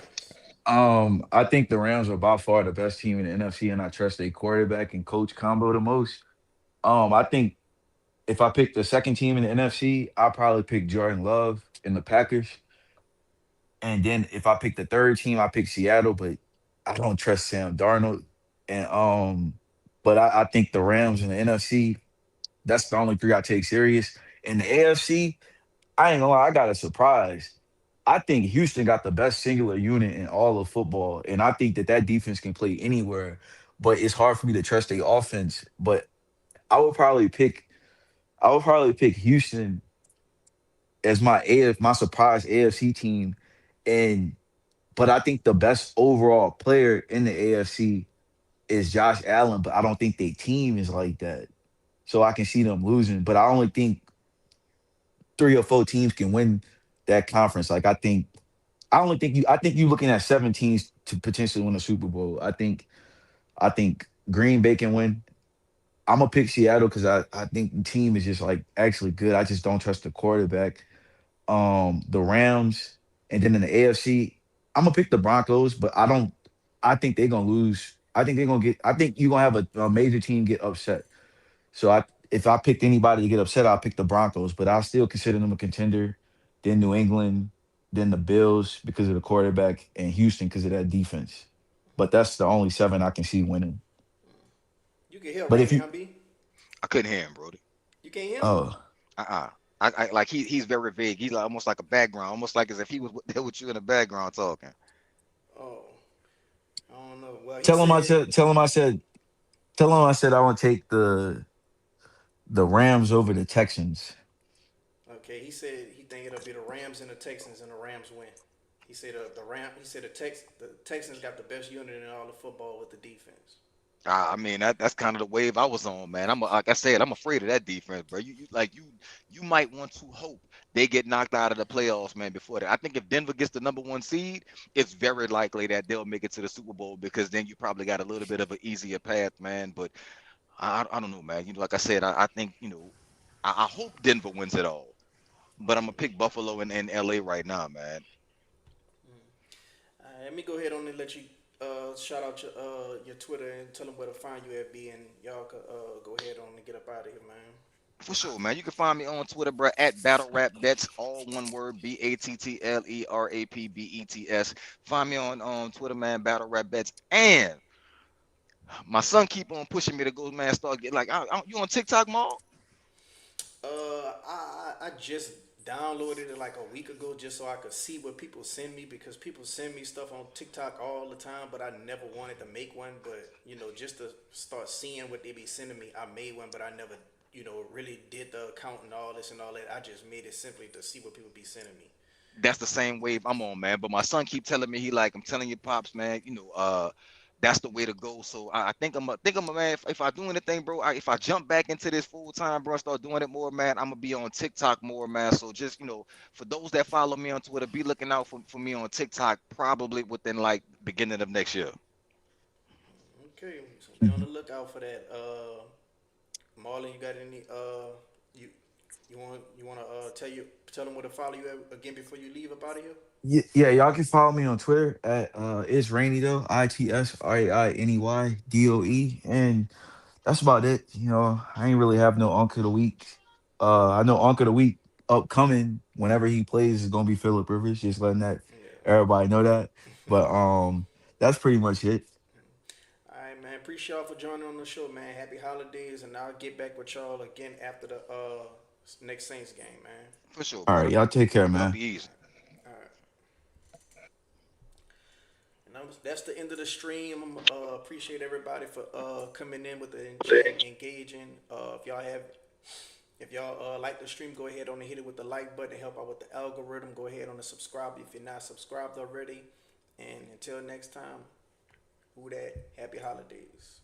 I think the Rams are by far the best team in the NFC, and I trust their quarterback and coach combo the most. I think if I pick the second team in the NFC, I'll probably pick Jordan Love and the Packers. And then if I pick the third team, I pick Seattle, but I don't trust Sam Darnold. And but I think the Rams and the NFC, that's the only three I take serious. In the AFC, I ain't gonna lie, I got a surprise. I think Houston got the best singular unit in all of football, and I think that that defense can play anywhere. But it's hard for me to trust the offense. But I would probably pick I would probably pick Houston as my surprise AFC team, and but I think the best overall player in the AFC is Josh Allen. But I don't think their team is like that, so I can see them losing. But I only think three or four teams can win that conference. Like I only think you. I think you looking at seven teams to potentially win a Super Bowl. I think Green Bay can win. I'm gonna pick Seattle because I think the team is just like actually good. I just don't trust the quarterback. The Rams, and then in the AFC, I'm gonna pick the Broncos, but I don't. I think they're gonna lose. I think they're gonna get. I think you're gonna have a major team get upset. So if I picked anybody to get upset, I'll pick the Broncos, but I'll still consider them a contender. Then New England, then the Bills because of the quarterback, and Houston because of that defense. But that's the only seven I can see winning. You can hear But if Rainy, you, huh, B? I couldn't hear him, Brody. You can't hear him? oh, Uh-uh. I like he's very vague. He's like almost like a background, almost like as if he was there with you in the background talking. Oh, I don't know. Well, he tell him I said, said, tell him I said, tell him I said I want to take the Rams over the Texans. okay, he said he think it'll be the Rams and the Texans and the Rams win. He said he said the Texans got the best unit in all of football with the defense. I mean that's kind of the wave I was on, man. Like I said, I'm afraid of that defense, bro. You might want to hope they get knocked out of the playoffs, man. Before that, I think if Denver gets the number one seed, it's very likely that they'll make it to the Super Bowl because then you probably got a little bit of an easier path, man. But I don't know, man. Like I said, I think I hope Denver wins it all, but I'm gonna pick Buffalo and LA right now, man. Let me go ahead on and let you shout out your Twitter and tell them where to find you at, B, and y'all could go ahead on and get up out of here, man. For sure, man. You can find me on Twitter, bro, at Battle Rap Bets, all one word, BATTLERAPBETS. Find me on Twitter, man, Battle Rap Bets. And my son keep on pushing me to go, man. Start getting like, you on TikTok, Maul? I just downloaded it like a week ago just so I could see what people send me because people send me stuff on TikTok all the time, but I never wanted to make one. But just to start seeing what they be sending me, I made one, but I never really did the account and all this and all that. I just made it simply to see what people be sending me. That's the same wave I'm on, man. But my son keep telling me he like I'm telling you, pops, man. That's the way to go. So I think I'm a man. If I do anything, bro, if I jump back into this full time, bro, and start doing it more, man, I'm gonna be on TikTok more, man. So just for those that follow me on Twitter, be looking out for me on TikTok probably within like beginning of next year. Okay, so be on the lookout for that. Marlon, you got any you you want to tell them where to follow you again before you leave up out of here? Yeah, y'all can follow me on Twitter at it's rainy though, ITSRAINEYDOE, and that's about it. I ain't really have no Uncle of the Week. I know Uncle of the Week upcoming whenever he plays is gonna be Philip Rivers. Just letting that Yeah. everybody know that. But that's pretty much it. All right, man. Appreciate y'all for joining on the show, man. Happy holidays, and I'll get back with y'all again after the next Saints game, man. For sure, All brother. right, y'all take care, Y'all man. be easy. All right. And that's the end of the stream. Appreciate everybody for coming in with the chat and engaging. If y'all like the stream, go ahead on and hit it with the like button to help out with the algorithm. Go ahead on and subscribe if you're not subscribed already. And until next time, who that? Happy holidays.